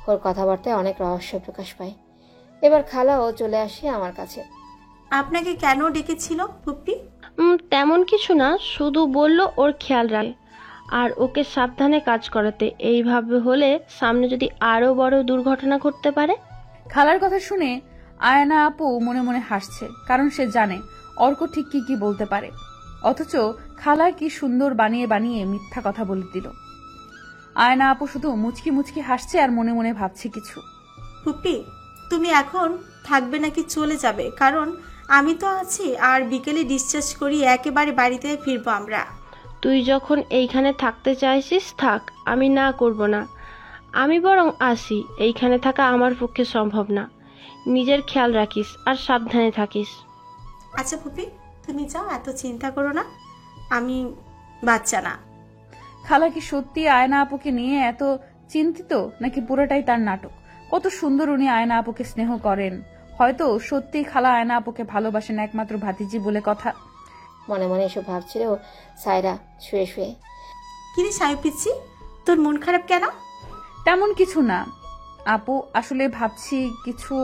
ওর কথাবার্তায় অনেক রহস্য প্রকাশ পায়। এবার খালাও চলে আসে আমার কাছে। আপনাকে কেন ডেকেছিল পুপ্পি? তেমন কিছু না, শুধু বলল ওর খেয়াল রাখে আর ওকে সাবধানে কাজ করাতে। এইভাবে হলে সামনে যদি আরো বড় দুর্ঘটনা ঘটতে পারে। খালার কথা শুনে আয়না আপু মনে মনে হাসছে, কারণ সে জানে অর্ক ঠিক কি কি বলতে পারে। অথচ খালা কি সুন্দর বানিয়ে বানিয়ে মিথ্যা কথা বলে দিল। আয়না আপু শুধু মুচকি মুচকি হাসছে আর মনে মনে ভাবছে কিছু। ফুপি, তুমি এখন থাকবে নাকি চলে যাবে? কারণ আমি তো আছি, আর বিকেলে ডিসচার্জ করি একেবারে বাড়িতে ফিরবো আমরা। তুই যখন এইখানে থাকতে চাইছিস থাক, আমি না করব না। আমি বরং আসি, এইখানে থাকা আমার পক্ষে সম্ভব না। নিজের খেয়াল রাখিস আর সাবধানে থাকিস। আচ্ছা ফুপি, তুমি যাও, এত চিন্তা করো না, আমি বাচ্চা না। খালা কি সত্যি আয়না আপুকে নিয়ে এত চিন্তিত, নাকি পুরোটাই তার নাটক? কত সুন্দর উনি আয়না আপুকে স্নেহ করেন। হয়তো সত্যি খালা আয়না আপুকে ভালোবাসেন একমাত্র ভাতিজি বলে কথা। মনে মনে এসব ভাবছিল সায়রা শুয়ে শুয়ে। কিরে সাহেব পিচ্ছি, তোর মন খারাপ কেন? তেমন কিছু না আপু, আসলে ভাবছি কিছু।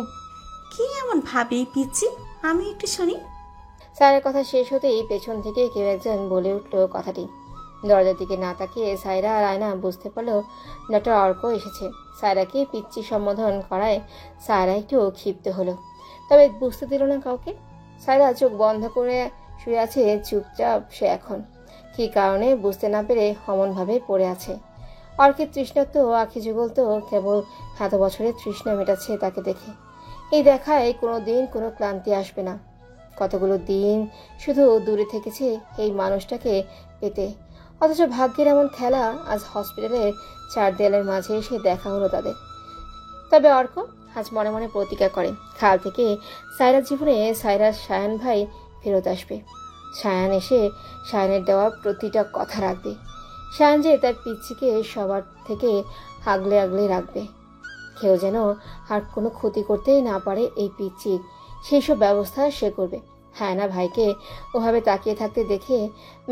কি এমন ভাবি পিচ্ছি, আমি একটু শুনি। সায়রার কথা শেষ হতেই পেছন থেকে কেউ একজন বলে উঠল কথাটি। দরজার দিকে না তাকিয়ে সায়রা আর আয়না বুঝতে পারলো ডক্টর অর্ক এসেছে। সায়রাকে পিচ্চি সম্বোধন করায় সায়রা একটু ক্ষিপ্ত হলো, তবে বুঝতে দিল না কাউকে। সায়রা চোখ বন্ধ করে শুয়ে আছে চুপচাপ। সে এখন কী কারণে বুঝতে না পেরে অমনভাবে পড়ে আছে। অর্কের তৃষ্ণাত্ম আখি যুগল তো কেবল এত বছরের তৃষ্ণা মেটাচ্ছে তাকে দেখে। এই দেখায় কোনো দিন কোনো ক্লান্তি আসবে না। কতগুলো দিন শুধু দূরে থেকেছে এই মানুষটাকে পেতে, অথচ ভাগ্যের এমন খেলা আজ হসপিটালের 4 দেয়ালের মাঝে এসে দেখা হলো তাদের। তবে অর্ক আজ মনে মনে প্রতিজ্ঞা করে কাল থেকে সায়রার জীবনে সায়রার সায়ান ভাই ফেরত আসবে। সায়ান এসে সায়ানের দেওয়া প্রতিটা কথা রাখবে। সায়ান যে তার পিচ্ছিকে সবার থেকে আগলে আগলে রাখবে। কেউ যেন আর কোনো ক্ষতি করতেই না পারে এই পিচ্ছির, সেই সব ব্যবস্থা সে করবে। হ্যাঁ না, ভাইকে ওভাবে তাকিয়ে থাকতে দেখে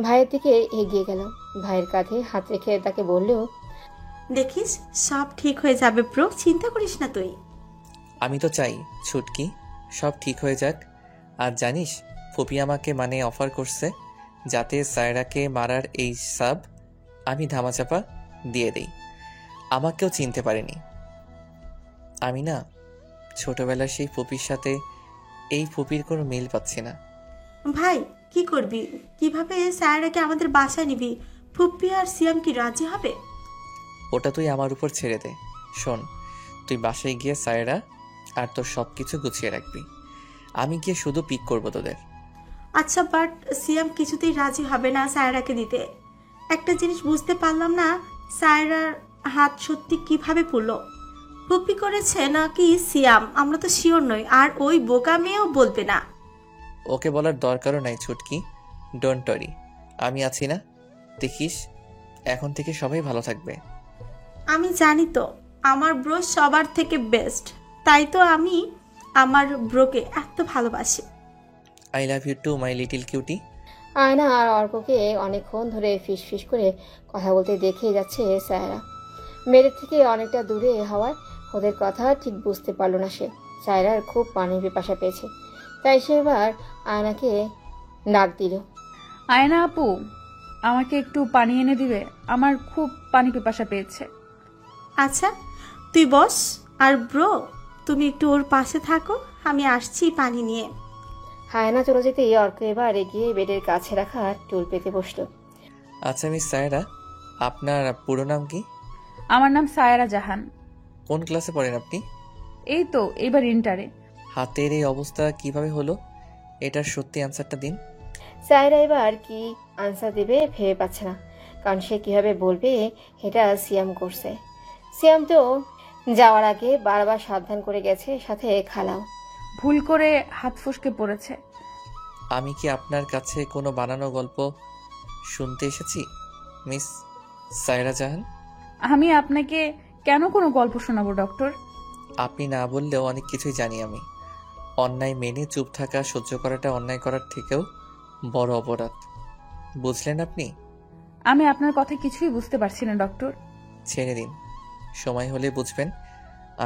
ভাইয়ের দিকে এগিয়ে গেল। ভাইয়ের কাঁধে হাত রেখে তাকে বলল, দেখিস সব ঠিক হয়ে যাবে ব্রো, চিন্তা করিস না তুই। আমি তো চাই ছুটকি সব ঠিক হয়ে যাক। আর জানিস ফুপি আমাকে অফার করছে যাতে সায়রাকে মারার এই সাব আমি ধামাচাপা দিয়ে দেই। আমাকেও চিনতে পারেনি। আমি না ছোটবেলার সেই ফুপির সাথে এই ফুপির কোনো মিল পাচ্ছি না। ভাই কি করবি, কিভাবে সায়রাকে আমাদের বাসায় নিবি? ফুপ্পি আর সিয়াম কি রাজি হবে? ওটা তুই আমার উপর ছেড়ে দে। শোন, তুই বাসায় গিয়ে সায়রা আর তোর সব কিছু গুছিয়ে রাখবি। আমি গিয়ে শুধু পিক করবো তোদের। আচ্ছা, বাট সিয়াম কিছুতেই রাজি হবে না সায়রাকে দিতে। একটা জিনিস বুঝতে পারলাম না, সায়রার হাত সত্যি কিভাবে পড়লো? ফুপ্পি করেছে নাকি সিয়াম, আমরা তো শিওর নই। আর ওই বোকা মেয়েও বলবে না। ওকে বলার দরকারও নাই ছুটকি, ডোন্ট ওয়ারি, আমি আছি না। দেখিস এখন থেকে সবাই ভালো থাকবে। আমি জানি তো, আমার ব্রো সবার থেকে বেস্ট, তাই তো আমি আমার ব্রোকে এত ভালোবাসি। I love you too my little cutie. Ayna আর অর্ককে অনেকক্ষণ ধরে ফিস ফিস করে কথা বলতে দেখে যাচ্ছে সায়রা। মেয়েদের থেকে অনেকটা দূরে হওয়ায় ওদের কথা ঠিক বুঝতে পারল না সে। সায়রার খুব পানির পিপাসা পেয়েছে, তাই সে এবার আয়নাকে ডাক দিল। আয়না আপু, আমাকে একটু পানি এনে দিবে? আমার খুব পানি পিপাসা পেয়েছে। আচ্ছা তুই বস, আর ব্রো তুমি একটু ওর পাশে থাকো, আমি আসছি পানি নিয়ে। আয়না চলে যেতেই অর্ক এবার এগিয়ে বেডের কাছে রাখা টুল পেতে বসলো। আচ্ছা মিস সায়রা, আপনার পুরো নাম কি? আমার নাম সায়রা জাহান। কোন ক্লাসে পড়েন আপনি? এই তো এবার ইন্টারে। হাতের এই অবস্থা কিভাবে হলো, এটার সত্যি অ্যান্সারটা দিন। সায়রা এবার কি আনসার দেবে ভেবে পাচ্ছে না, কারণ সে কিভাবে বলবে এটা সিয়াম করছে। সিয়াম তো যাওয়ার আগে বারবার সাবধান করে গেছে, সাথে খালাও। ভুল করে হাত ফসকে পড়েছে। আমি কি আপনার কাছে কোনো বানানো গল্প শুনতে এসেছি মিস সায়রা জাহান? আমি আপনাকে কেন কোনো গল্প শোনাবো ডক্টর? আপনি না বললেও অনেক কিছুই জানি আমি। অন্যায় মেনে চুপ থাকা সহ্য করাটা অন্যায় করার থেকেও বড় অপরাধ, বুঝলেন আপনি? আমি আপনার কথা কিছুই বুঝতে পারছি না ডক্টর। ছেড়ে দিন, সময় হলে বুঝবেন।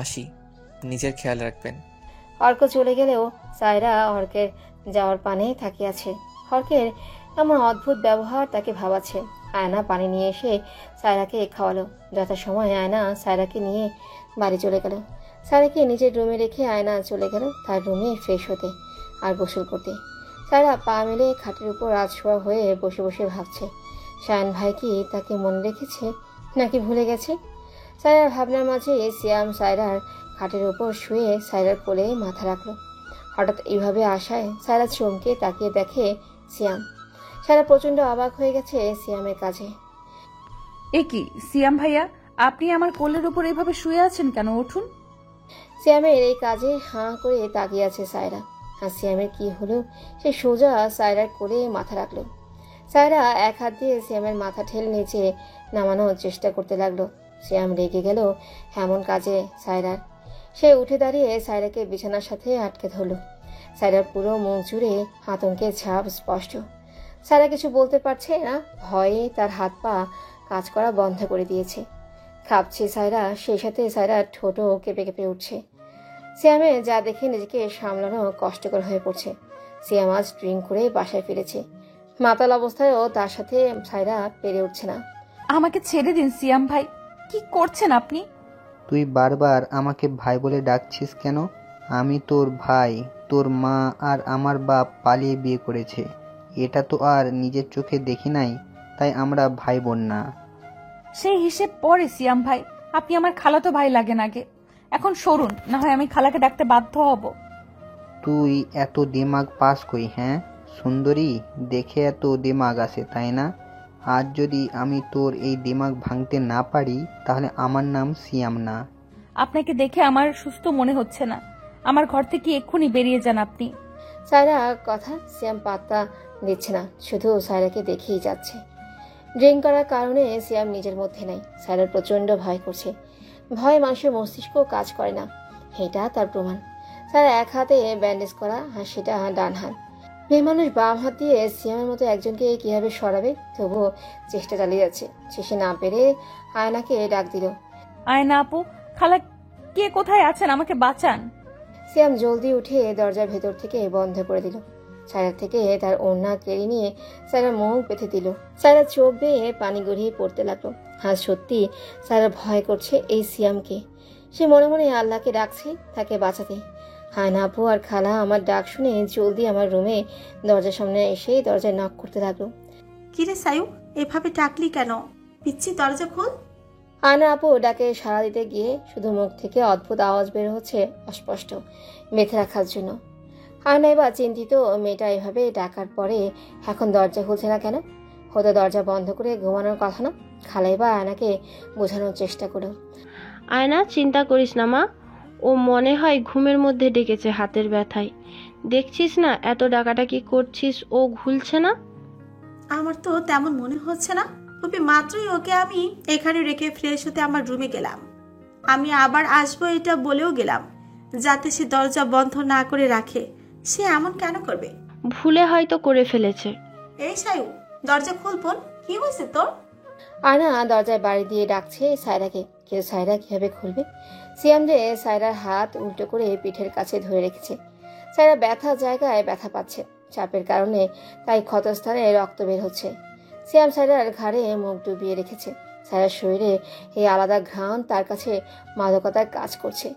আসি, নিজের খেয়াল রাখবেন। অর্ক চলে গেলেও সায়রা অর্কের যাওয়ার পানে তাকিয়ে আছে। অর্কের এমন অদ্ভুত ব্যবহার তাকে ভাবাচ্ছে। আয়না পানি নিয়ে এসে সায়রাকে খাওয়ালো। যথাসময়ে আয়না সায়রাকে নিয়ে বাড়ি চলে গেল। সায়রাকে নিজের রুমে রেখে আয়না চলে গেল তার রুমে ফ্রেশ হতে আর গোসল করতে। সায়রা পা মেলে খাটের উপর রাজশোয়া হয়ে বসে বসে ভাবছে, শায়ান ভাই কি তাকে মনে রেখেছে নাকি ভুলে গেছে? সায়রার ভাবনার মাঝে সিয়াম সায়রার খাটের উপর শুয়ে সায়রার কোলে মাথা রাখলো। হঠাৎ এইভাবে আসায় সায়রা চমকে তাকিয়ে দেখে সিয়াম। সায়রা প্রচন্ড অবাক হয়ে গেছে সিয়ামের কাছে। এ কি সিয়াম ভাইয়া, আপনি আমার কোলের উপর এভাবে শুয়ে আছেন কেন? উঠুন। সিয়ামের এই কাজে হাঁ করে তাকিয়ে আছে সায়রা। আর সিয়ামের কি হলো? সে সোজা সায়রার কোলে মাথা রাখলো। সায়রা এক হাত দিয়ে সিয়ামের মাথা ঠেলে নিচে নামানোর চেষ্টা করতে লাগলো। সিয়াম রেগে গেল এমন কাজে সায়রার। সে উঠে দাঁড়িয়ে সায়রাকে বিছানার সাথে আটকে ধরল। সায়রার পুরো মুখ জুড়ে আতঙ্কের ছাপ স্পষ্ট। সায়রা কিছু বলতে পারছে না, ভয়ে তার হাত পা কাজ করা বন্ধ করে দিয়েছে। কাঁপছে সায়রা, সেই সাথে সায়রার ঠোঁটও কেঁপে কেঁপে উঠছে। সিয়ামে যা দেখে নিজেকে সামলানো কষ্টকর হয়ে পড়ছে। সিয়াম আজ ড্রিঙ্ক করে বাসায় ফিরেছে। মাতাল অবস্থায়ও তার সাথে সায়রা পেরে উঠছে না। আমাকে ছেড়ে দিন সিয়াম ভাই, কি করছেন আপনি? তুই বারবার আমাকে ভাই বলে ডাকছিস কেন? আমি তোর ভাই। তোর মা আর আমার বাপ পালিয়ে বিয়ে করেছে, এটা তো আর নিজের চোখে দেখি নাই, তাই আমরা ভাই বোন না। সেই হিসেব পরে সিয়াম ভাই, আপনি আমার খালাতো ভাই লাগেন আগে। এখন সরুন, না হয় আমি খালাকে ডাকতে বাধ্য হব। তুই এত দিমাগ পাস কই? হ্যাঁ সুন্দরী, দেখে এত দিমাগ আসে তাই না? আজ যদি আমি তোর এই দিমাগ ভাঙতে না পারি তাহলে আমার নাম সিয়াম না। আপনাকে দেখে আমার সুস্থ মনে হচ্ছে না। আমার ঘর থেকে এক্ষুনি বেরিয়ে যান আপনি। সায়রা কথা সিয়াম পাত্তা দিচ্ছে না, শুধু সায়রাকে দেখেই যাচ্ছে। ড্রিঙ্ক করার কারণে সিয়াম নিজের মধ্যে নাই। সায়রার প্রচন্ড ভয় করছে। ভয় মানুষের মস্তিষ্ক কাজ করে না, এটা তার প্রমাণ। সায়রা এক হাতে ব্যান্ডেজ করা আর সেটা ডান হাত। মেয়ে মানুষ বাম হাত দিয়ে সিয়ামের মতো একজনকে কিভাবে সরাবে? তবুও চেষ্টা চালিয়ে যাচ্ছে। শেষে না পেরে আয়নাকে ডাক দিল। আয়না আপু, খালা কে কোথায় আছেন? আমাকে বাঁচান। সিয়াম জলদি উঠে দরজার ভেতর থেকে বন্ধ করে দিল। সায়রা থেকে তার ওড়না কেড়ে নিয়ে সায়রা মুখ বেঁধে দিল। সায়রা চোখ বেয়ে পানি গড়িয়ে পড়তে লাগলো। আজ সত্যি সায়রা ভয় করছে এই সিয়ামকে। সে মনে মনে আল্লাহকে ডাকছে তাকে বাঁচাতে। হায়না আপু আর খালা আমার ডাক শুনে জলদি আমার রুমে দরজার সামনে এসে দরজায় নক করতে লাগলো। কিরে সায়ু, এভাবে ডাকলি কেন? পিচ্ছি, দরজা খোল। আয়না আপু ডাকে সাড়া দিতে গিয়ে শুধু মুখ থেকে অদ্ভুত আওয়াজ বের হচ্ছে, অস্পষ্ট, বেঁধে রাখার জন্য। আয়না এবার চিন্তিত, মেয়েটা এভাবে ডাকার পরে এখন দরজা খুলছে না কেন? হয়তো দরজা বন্ধ করে ঘুমানোর কথা না। খালাই বা আয়নাকে বোঝানোর চেষ্টা করো। আয়না, চিন্তা করিস না মা, ও মনে হয় ঘুমের মধ্যে ডেকেছে হাতের ব্যথায়। দেখছিস না এত ডাকাডাকি করছিস, ও ঘুলছে না। আমার তো তেমন মনে হচ্ছে না। তবে মাত্রই ওকে আমি এখানে রেখে ফ্রেশ হতে আমার রুমে গেলাম। আমি আবার আসবো এটা বলেও গেলাম, যাতে সে দরজা বন্ধ না করে রাখে। সে এমন কেন করবে? ভুলে হয়তো করে ফেলেছে। এই সায়ু, দরজা খুল বোন, কি হয়েছে তোর? আয়না দরজায় বাড়ি দিয়ে ডাকছে সায়রাকে, কিন্তু সায়রা কিভাবে খুলবে? সিয়াম যে সায়রার হাত উল্টো করে পিঠের কাছে ধরে রেখেছে। সায়রা ব্যথা জায়গায় ব্যথা পাচ্ছে, চাপের কারণে তাই ক্ষতস্থানে রক্ত বের হচ্ছে। সিয়াম সায়রার ঘাড়ে মুখ ডুবিয়ে রেখেছে। সায়রার শরীরে এই আলাদা ঘ্রাণ তার কাছে মাদকতার কাজ করছে।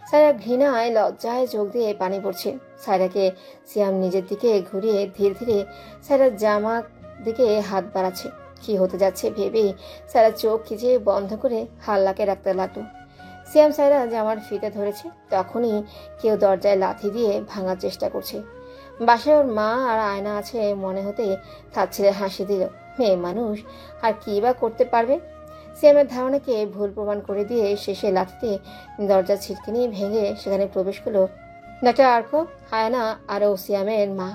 সায়রা ঘৃণায় লজ্জায় চোখ দিয়ে পানি পড়ছে। সায়রাকে সিয়াম নিজের দিকে ঘুরিয়ে ধীরে ধীরে সায়রার জামার দিকে হাত বাড়াচ্ছে। কি হতে যাচ্ছে ভেবেই সায়রা চোখ খিচে বন্ধ করে হাল্লাকে রাখতে লাগলো। সিয়াম সায়রা জামার ফিতে ধরেছে, তখনই কেউ দরজায় লাথি দিয়ে ভাঙার চেষ্টা করছে। বাসায় ওর মা আর আয়না আছে মনে হতে তার ছেলে হাসি দিল। মেয়ে মানুষ আর কি বা করতে পারবে? সিয়ামের ধারণাকে ভুল প্রমাণ করে দিয়ে শেষে লাথিতে দরজা ছিটকিনি ভেঙে সেখানে প্রবেশ করলো ডাক্তার আর্কো, আয়না আর ও সিয়ামের মা।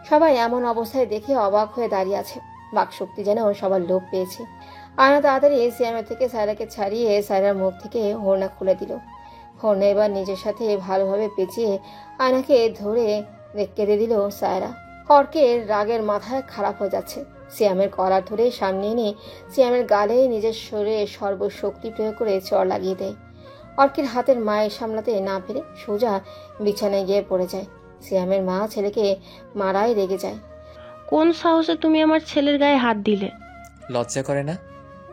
সবাই এমন অবস্থায় দেখে অবাক হয়ে দাঁড়িয়ে আছে। বাকশক্তি যেন সবার লোভ পেয়েছে। আয়না তাড়াতাড়ি সিয়ামের থেকে সায়রাকে ছাড়িয়ে সায়রার মুখ থেকে ওড়না খুলে দিল। ওড়না এবার নিজের সাথে ভালোভাবে পেঁচিয়ে আয়নাকে ধরে কেঁদে দিল সায়রা। অর্কের রাগের মাথায় খারাপ হয়ে যাচ্ছে। সিয়ামের কলার ধরে সামনে এনে সিয়ামের গালে নিজের শরীরে সর্বশক্তি প্রয়োগ করে চড় লাগিয়ে দেয়। অর্কের হাতের মায়ের সামলাতে না পেরে সোজা বিছানায় গিয়ে পড়ে যায়। সিয়ামের মা ছেলেকে মারাই রেগে যায়। কোন সাহসে তুমি আমার ছেলের গায়ে হাত দিলে? লজ্জা করে না?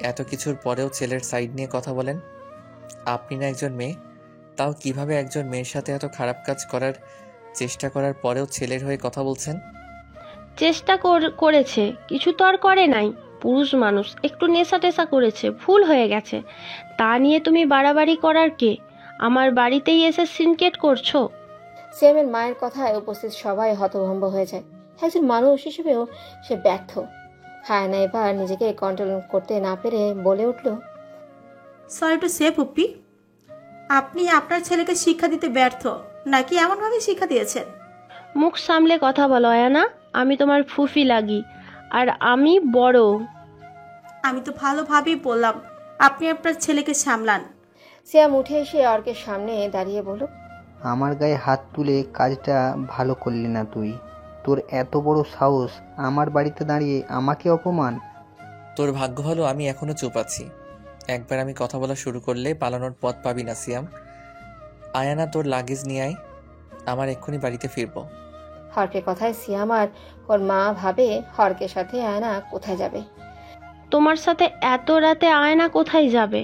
এত কিছুর পরেও ছেলের সাইড নিয়ে কথা বলেন। আপনি না একজন মেয়ে, তাও কিভাবে একজন মেয়ের সাথে এত খারাপ কাজ করার চেষ্টা করার পরেও ছেলের হয়ে কথা বলছেন? চেষ্টা করেছে, কিছু তো আর করে নাই। পুরুষ মানুষ, একটু নেশা টেশা করেছে, ভুল হয়ে গেছে। তা নিয়ে তুমি বাড়াবাড়ি করার কে? আমার বাড়িতেই এসে সিনকেট করছো। সিয়ামের মায়ের কথায় উপস্থিত সবাই হতভম্ব হয়ে যায়। একজন মানুষ হিসেবেও সে ব্যর্থ। হায়না এবার নিজেকে কন্ট্রোল করতে না পেরে বলে উঠল, সরি টু সে পুপ্পি, আপনি আপনার ছেলেকে শিক্ষা দিতে ব্যর্থ, নাকি এমনভাবে শিক্ষা দিয়েছেন? মুখ সামলে কথা বলো আয়ানা, আমি তোমার ফুফি লাগি, আর আমি বড়। আমি তো ভালোভাবেই বললাম আপনি আপনার ছেলেকে সামলান। সিয়াম উঠে এসে অর্কের সামনে দাঁড়িয়ে বলল, আমার গায়ে হাত তুলে কাজটা ভালো করলি না তুই। তোর এত বড় সাহস, আমার বাড়িতে দাঁড়িয়ে আমাকে অপমান। তোর ভাগ্য ভালো আমি এখনো চুপ আছি। একবার আমি কথা বলা শুরু করলে পালানোর পথ পাবি না সিয়াম। আয়ানা, তোর লাগেজ নিয়ে আয়, আমার এক্ষুনি বাড়িতে ফিরবো। হর্কের কথায় সিয়াম আর ওর মা ভাবে হর্কের সাথে আয়না কোথায় যাবে। তোমার সাথে এত রাতে আয়না কোথায় যাবে?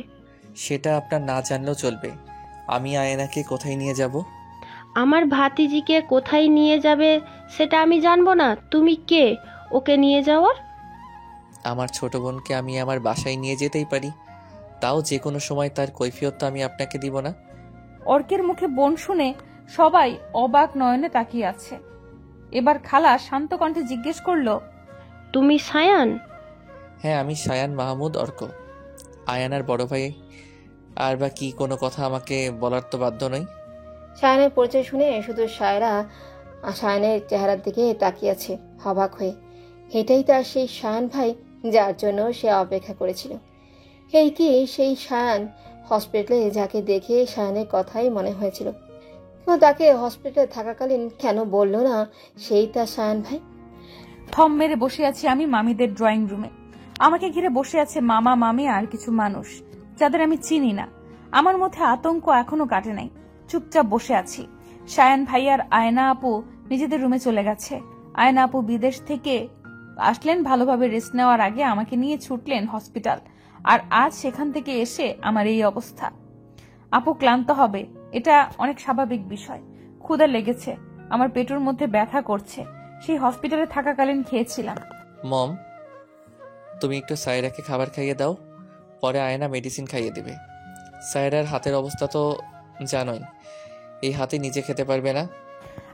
সেটা আপনার না জানলেও চলবে। আমি আয়ানাকে কোথায় নিয়ে যাব? আমার ভাতিজিকে কোথায় নিয়ে যাবে সেটা আমি জানবো না? তুমি কে ওকে নিয়ে যাওয়ার? আমার ছোট বোনকে আমি আমার বাসায় নিয়ে যেতেই পারি, তাও যে কোনো সময় তার কৈফিয়ত তো আমি আপনাকে দিব না। অর্কের মুখে বোন শুনে সবাই অবাক নয়নে তাকিয়ে আছে। এবার খালা শান্ত কণ্ঠে জিজ্ঞেস করলো, তুমি সায়ান? হ্যাঁ, আমি সায়ান মাহমুদ অর্ক, আয়ানার বড় ভাই। আর বা কি কোনো কথা আমাকে বলার তো বাধ্য নই। সায়ানের পরিচয় শুনে শুধু সায়ানের চেহারার দিকে তাকিয়ে আছে অবাক হয়ে। এটাই তার সেই সায়ান ভাই যার জন্য সে অপেক্ষা করেছিল। এই কি সেই সায়ান হসপিটালে যাকে দেখে সায়ানের কথাই মনে হয়েছিল? কেউ তাকে হসপিটালে থাকাকালীন কেন বলল না সেই তার সায়ান ভাই? থম মেরে বসে আছি আমি মামিদের ড্রয়িং রুমে। আমাকে ঘিরে বসে আছে মামা মামি আর কিছু মানুষ যাদের আমি চিনি না। আমার মধ্যে আতঙ্ক এখনো কাটে নাই। চুপচাপ বসে আছি। সায়ান ভাই আর আয়না আপু নিজেদের রুমে চলে গেছে। আয়না আপু বিদেশ থেকে আসলেন ভালোভাবে রেস্ট নেওয়ার আগে আমাকে নিয়ে ছুটলেন হসপিটাল। আর আজ সেখান থেকে এসে আমার এই অবস্থা। আপু ক্লান্ত হবে, এটা অনেক স্বাভাবিক বিষয়। ক্ষুধা লেগেছে, আমার পেটের মধ্যে ব্যথা করছে। সেই হসপিটালে থাকাকালীন খেয়েছিলাম। মম, তুমি একটু সায়রাকে খাবার খাইয়ে দাও, পরে আয়না মেডিসিন খাইয়ে দিবে। সায়রার হাতের অবস্থা তো জানোই, এই হাতে নিজে খেতে পারবে না।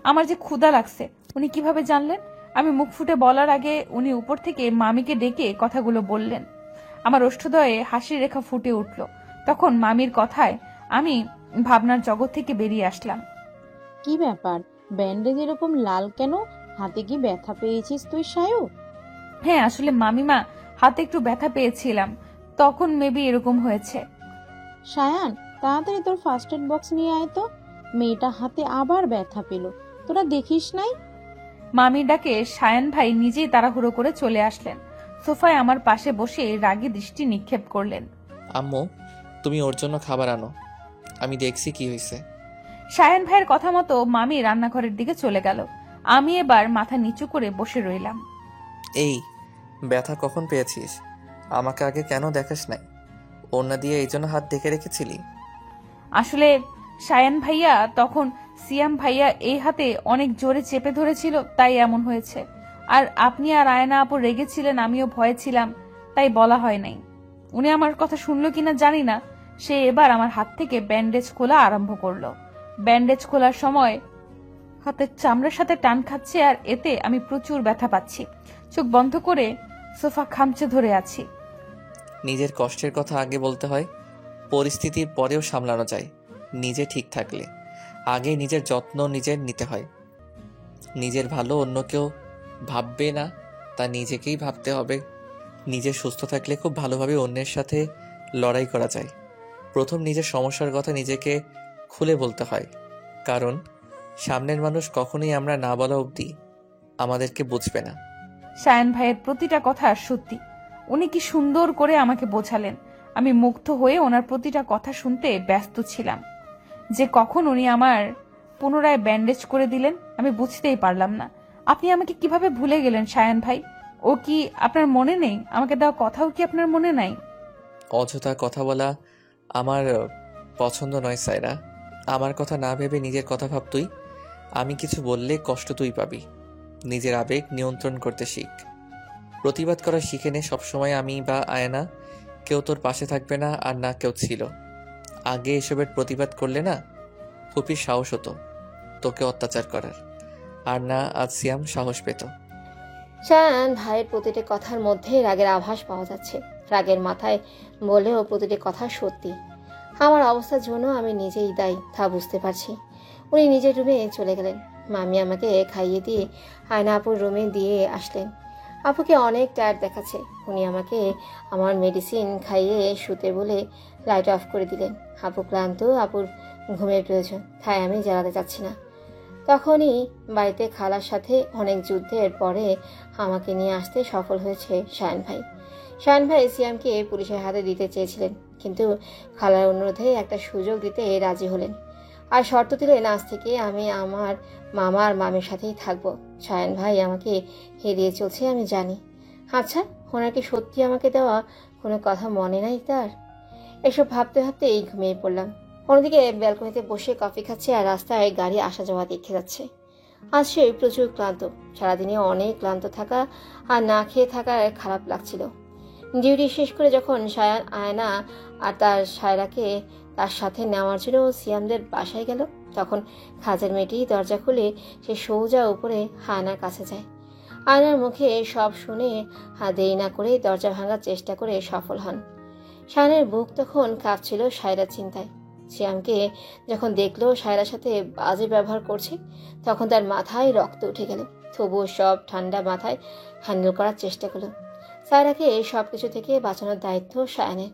আমার যে ক্ষুধা লাগছে উনি কিভাবে জানলেন? আমি মুখ ফুটে বলার আগে উনি উপর থেকে মামিকে ডেকে কথাগুলো বললেন। আমার ওষ্ঠদয়ে হাসির রেখা ফুটে উঠল। তখন মামির কথায় আমি ভাবনার জগৎ থেকে বেরিয়ে আসলাম। কি ব্যাপার, ব্যান্ডেজ এরকম লাল কেন? হাতে কি ব্যথা পেয়েছিস তুই সায়ু? হ্যাঁ, আসলে মামিমা হাতে একটু ব্যথা পেয়েছিলাম, তখন মেবি এরকম হয়েছে। সায়ান, তাড়াতাড়ি তোর ফার্স্ট এড বক্স নিয়ে আয় তো। মেয়েটা হাতে আবার ব্যথা পেল, তোরা দেখিস নাই? মামির ডাকে সায়ান ভাই নিজেই তাড়াহুড়ো করে চলে আসলেন। সোফায় আমার পাশে বসে রাগী দৃষ্টি নিক্ষেপ করলেন। আম্মু, তুমি ওর জন্য খাবার আনো, আমি দেখছি কি হয়েছে। সায়ান ভাইয়ের কথা মতো মামি রান্নাঘরের দিকে চলে গেল। আমি এবার মাথা নিচু করে বসে রইলাম। এই ব্যথা কখন পেয়েছিস? আমাকে আগে কেন দেখাস নাই? ওড়না দিয়ে এই জন্য হাত ঢেকে রেখেছিলি? আসলে সায়ান ভাইয়া তখন সিয়াম ভাইয়া এই হাতে অনেক জোরে চেপে ধরেছিল, তাই এমন হয়েছে। আর আপনি আর আয়না আপু রেগেছিলেন, আমিও ভয়ে ছিলাম, তাই বলা হয় নাই। উনি আমার কথা শুনলো কিনা জানি না। সে এবার আমার হাত থেকে ব্যান্ডেজ খোলা আরম্ভ করলো। ব্যান্ডেজ খোলার সময় হাতের চামড়ার সাথে টান খাচ্ছে, আর এতে আমি প্রচুর ব্যথা পাচ্ছি। চোখ বন্ধ করে সোফা খামচে ধরে আছি। নিজের কষ্টের কথা আগে বলতে হয়, পরিস্থিতির পরেও সামলানো যায়। নিজে ঠিক থাকলে আগে নিজের যত্ন নিজের নিতে হয়। নিজের ভালো অন্য কেউ ভাববে না, তা নিজেকেই ভাবতে হবে। নিজে সুস্থ থাকলে খুব ভালোভাবে অন্যের সাথে লড়াই করা যায়। প্রথম নিজের সমস্যার কথা নিজেকে খুলে বলতে হয়, কারণ সামনের মানুষ কখনোই আমরা না বলা অবধি আমাদেরকে বুঝবে না। সায়ান ভাইয়ের প্রতিটা কথা সত্যি। উনি কি সুন্দর করে আমাকে বোঝালেন। আমি মুগ্ধ হয়ে ওনার প্রতিটা কথা শুনতে ব্যস্ত ছিলাম। যে কখন উনি আমার পুনরায় ব্যান্ডেজ করে দিলেন আমি বুঝতেই পারলাম না। আপনি আমাকে কিভাবে ভুলে গেলেন সায়ান ভাই? ও কি আপনার মনে নেই? আমাকে দেওয়া কথাও কি আপনার মনে নাই? অযথা কথা বলা আমার পছন্দ নয় সায়রা। আমার কথা না ভেবে নিজের কথা ভাব তুই। আমি কিছু বললে কষ্ট তুই পাবি। নিজের আবেগ নিয়ন্ত্রণ করতে শিখ। প্রতিবাদ করা শিখে নে। সবসময় আমি বা আয়না কেউ তোর পাশে থাকবে না, আর না কেউ ছিল। আগে এসবের প্রতিবাদ করলে না ফুপির সাহস হতো তোকে অত্যাচার করার, আর না আজ সিয়াম সাহস পেত। সায়ান ভাইয়ের প্রতিটি কথার মধ্যে রাগের আভাস পাওয়া যাচ্ছে। রাগের মাথায় বলেও প্রতিটি কথা সত্যি। আমার অবস্থার জন্য আমি নিজেই দায়ী, তা বুঝতে পারছি। উনি নিজের রুমে চলে গেলেন। মামি আমাকে খাইয়ে দিয়ে আয়না আপুর রুমে দিয়ে আসলেন। আপুকে অনেক টায়ার্ড দেখাচ্ছে। উনি আমাকে আমার মেডিসিন খাইয়ে শুতে বলে লাইট অফ করে দিলেন। আপু ক্লান্ত, আপুর ঘুমের প্রয়োজন, তাই আমি জ্বালাতে চাচ্ছি না। তখনই বাড়িতে খালার সাথে অনেক যুদ্ধের পরে আমাকে নিয়ে আসতে সফল হয়েছে শায়ান ভাই। শায়ান ভাই সিয়ামকে পুলিশের হাতে দিতে চেয়েছিলেন, কিন্তু খালার অনুরোধে একটা সুযোগ দিতে রাজি হলেন, আর শর্ত দিলেন আজ থেকে আমি আমার মামা আর মামির সাথেই থাকবো। শায়ান ভাই আমাকে হেরিয়ে চলছে আমি জানি। আচ্ছা, ওনার কি সত্যি আমাকে দেওয়া কোনো কথা মনে নাই তার? এসব ভাবতে ভাবতেই ঘুমিয়ে পড়লাম। অন্যদিকে ব্যালকনিতে বসে কফি খাচ্ছে আর রাস্তায় গাড়ি আসা যাওয়া দেখে যাচ্ছে। আজ সে প্রচুর ক্লান্ত। সারাদিনে অনেক ক্লান্ত থাকা আর না খেয়ে থাকার খারাপ লাগছিল। ডিউটি শেষ করে যখন শায়ান আয়না আর তার সায়রাকে তার সাথে নেওয়ার জন্য সিয়ামদের বাসায় গেল, তখন কাজের মেয়েটি দরজা খুলে সে সোজা উপরে আয়নার কাছে যায়। আয়নার মুখে সব শুনে দেরি না করে দরজা ভাঙার চেষ্টা করে সফল হন। শায়ানের বুক তখন কাঁপছিল সায়রার চিন্তায়। সিয়ামকে যখন দেখলো সায়রার সাথে বাজে ব্যবহার করছে, তখন তার মাথায় রক্ত উঠে গেল। তবুও সব ঠান্ডা মাথায় হ্যান্ডেল করার চেষ্টা করলো। সায়রাকে সব কিছু থেকে বাঁচানোর দায়িত্ব শায়ানের।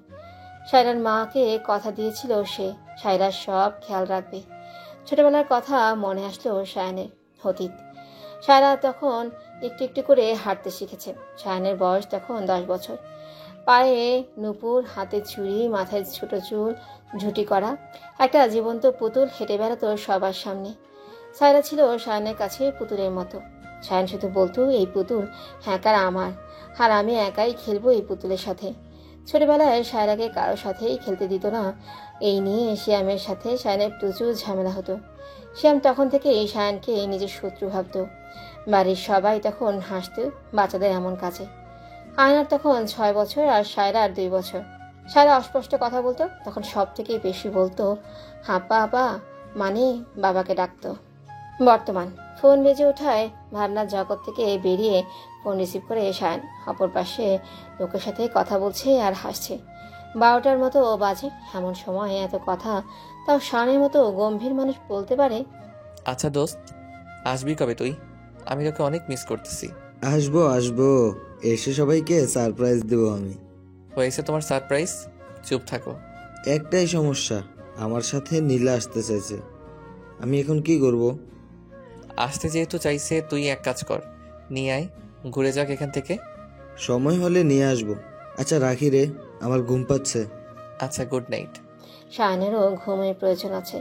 সায়রার মাকে কথা দিয়েছিল সে সায়রার সব খেয়াল রাখবে। ছোটবেলার কথা মনে আসলো শায়ানের। অতীত। সায়রা তখন একটু একটু করে হাঁটতে শিখেছে। শায়ানের বয়স তখন 10 বছর। পায়ে নুপুর, হাতে চুড়ি, মাথায় ছোট চুল ঝুটি করা একটা জীবন্ত পুতুল হেঁটে বেড়াতো সবার সামনে। সায়রা ছিল শায়ানের কাছে পুতুলের মতো। শায়ান শুধু বলতো, এই পুতুল হ্যাঁকার আমার, আর আমি একাই খেলবো এই পুতুলের সাথে। ছোটবেলায় সায়রাকে কারোর সাথেই খেলতে দিত না। এই নিয়ে শ্যামের সাথে শায়ানের প্রচুর ঝামেলা হতো। শ্যাম তখন থেকে শায়ানকে নিজের শত্রু ভাবত। বাড়ির সবাই তখন হাসত বাচ্চাদের এমন কাজে। আয়নার তখন 6 বছর আর সায়রার 2 বছর। সায়রা অস্পষ্ট কথা বলতো, তখন সব থেকে বেশি বলতো হাপা আপা, মানে বাবাকে ডাকতো। বর্তমান। ফোন বেজে ওঠায় ভাবনার জগৎ থেকে বেরিয়ে ফোন রিসিভ করে শায়ান অপর পাশে লোকের সাথে কথা বলছে আর হাসছে। 12টার মতো বাজে। এমন সময় এত কথা তাও শায়ানের মতো গম্ভীর মানুষ বলতে পারে। আচ্ছা দোস্ত, আসবি কবে তুই? আমি তোকে অনেক মিস করতেছি। আসবো আসবো, এসে সবাইকে সারপ্রাইজ দেবো আমি। হয়েছে তোমার সারপ্রাইজ, চুপ থাকো। একটাই সমস্যা, আমার সাথে নীলা আসতে চাইছে। আমি এখন কি করব? আসতে যেহেতু চাইছে, তুই এক কাজ কর, নিয়ে আয়, ঘুরে যাক এখান থেকে। সময় হলে নিয়ে আসবো। আচ্ছা রাখি রে, আমার ঘুম পাচ্ছে। আচ্ছা, গুড নাইট। শায়ানেরও ঘুমের প্রয়োজন আছে।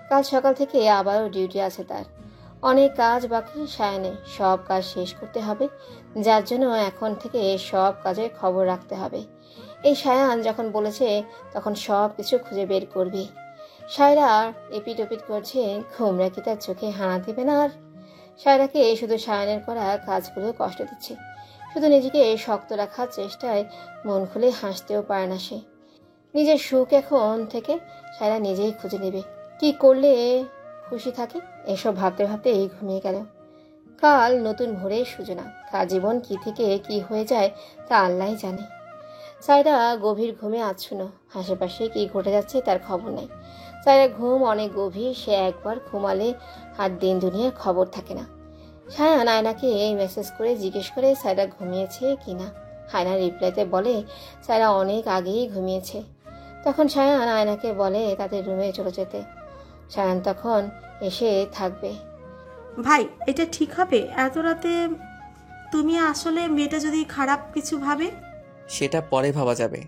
কাল সকাল থেকে আবারও ডিউটি আছে তার। অনেক কাজ বাকি শায়ানের, সব কাজ শেষ করতে হবে, যার জন্য এখন থেকে সব কাজের খবর রাখতে হবে। এই শায়ান যখন বলেছে তখন সব কিছু খুঁজে বের করবি। সায়রা এপিট ওপিট করছে, ঘুমরা কি তার চোখে হানা দেবে না? আর সায়রাকে শুধু শায়ানের করা কাজগুলো কষ্ট দিচ্ছে। শুধু নিজেকে শক্ত রাখার চেষ্টায় মন খুলে হাসতেও পারে না সে। নিজের সুখ এখন থেকে সায়রা নিজেই খুঁজে নেবে, কি করলে খুশি থাকে। এসব ভাবতে ভাবতে ঘুমিয়ে গেল। কাল নতুন ভোরের সূচনা। কার জীবন কি থেকে কি হয়ে যায় তা আল্লাহ জানে। সায়রা গভীর ঘুমে আচ্ছন্ন। আশেপাশে কি ঘটে যাচ্ছে তার খবর নেই। সায়রার ঘুম অনেক গভীর। সে একবার ঘুমালে আর দিন দুনিয়ার খবর থাকে না। শায়ান আয়নাকে মেসেজ করে জিজ্ঞেস করে সায়রা ঘুমিয়েছে কিনা। আয়না রিপ্লাইতে বলে সায়রা অনেক আগেই ঘুমিয়েছে। তখন শায়ান আয়নাকে বলে তাদের রুমে চলে যেতে। শায়ান তখন এসে থাকবে। ভাই, এটা ঠিক হবে এত রাতে? তুমি আসলে মেয়েটা যদি খারাপ কিছু ভাবে? সেটা পরে ভাবা যাবে।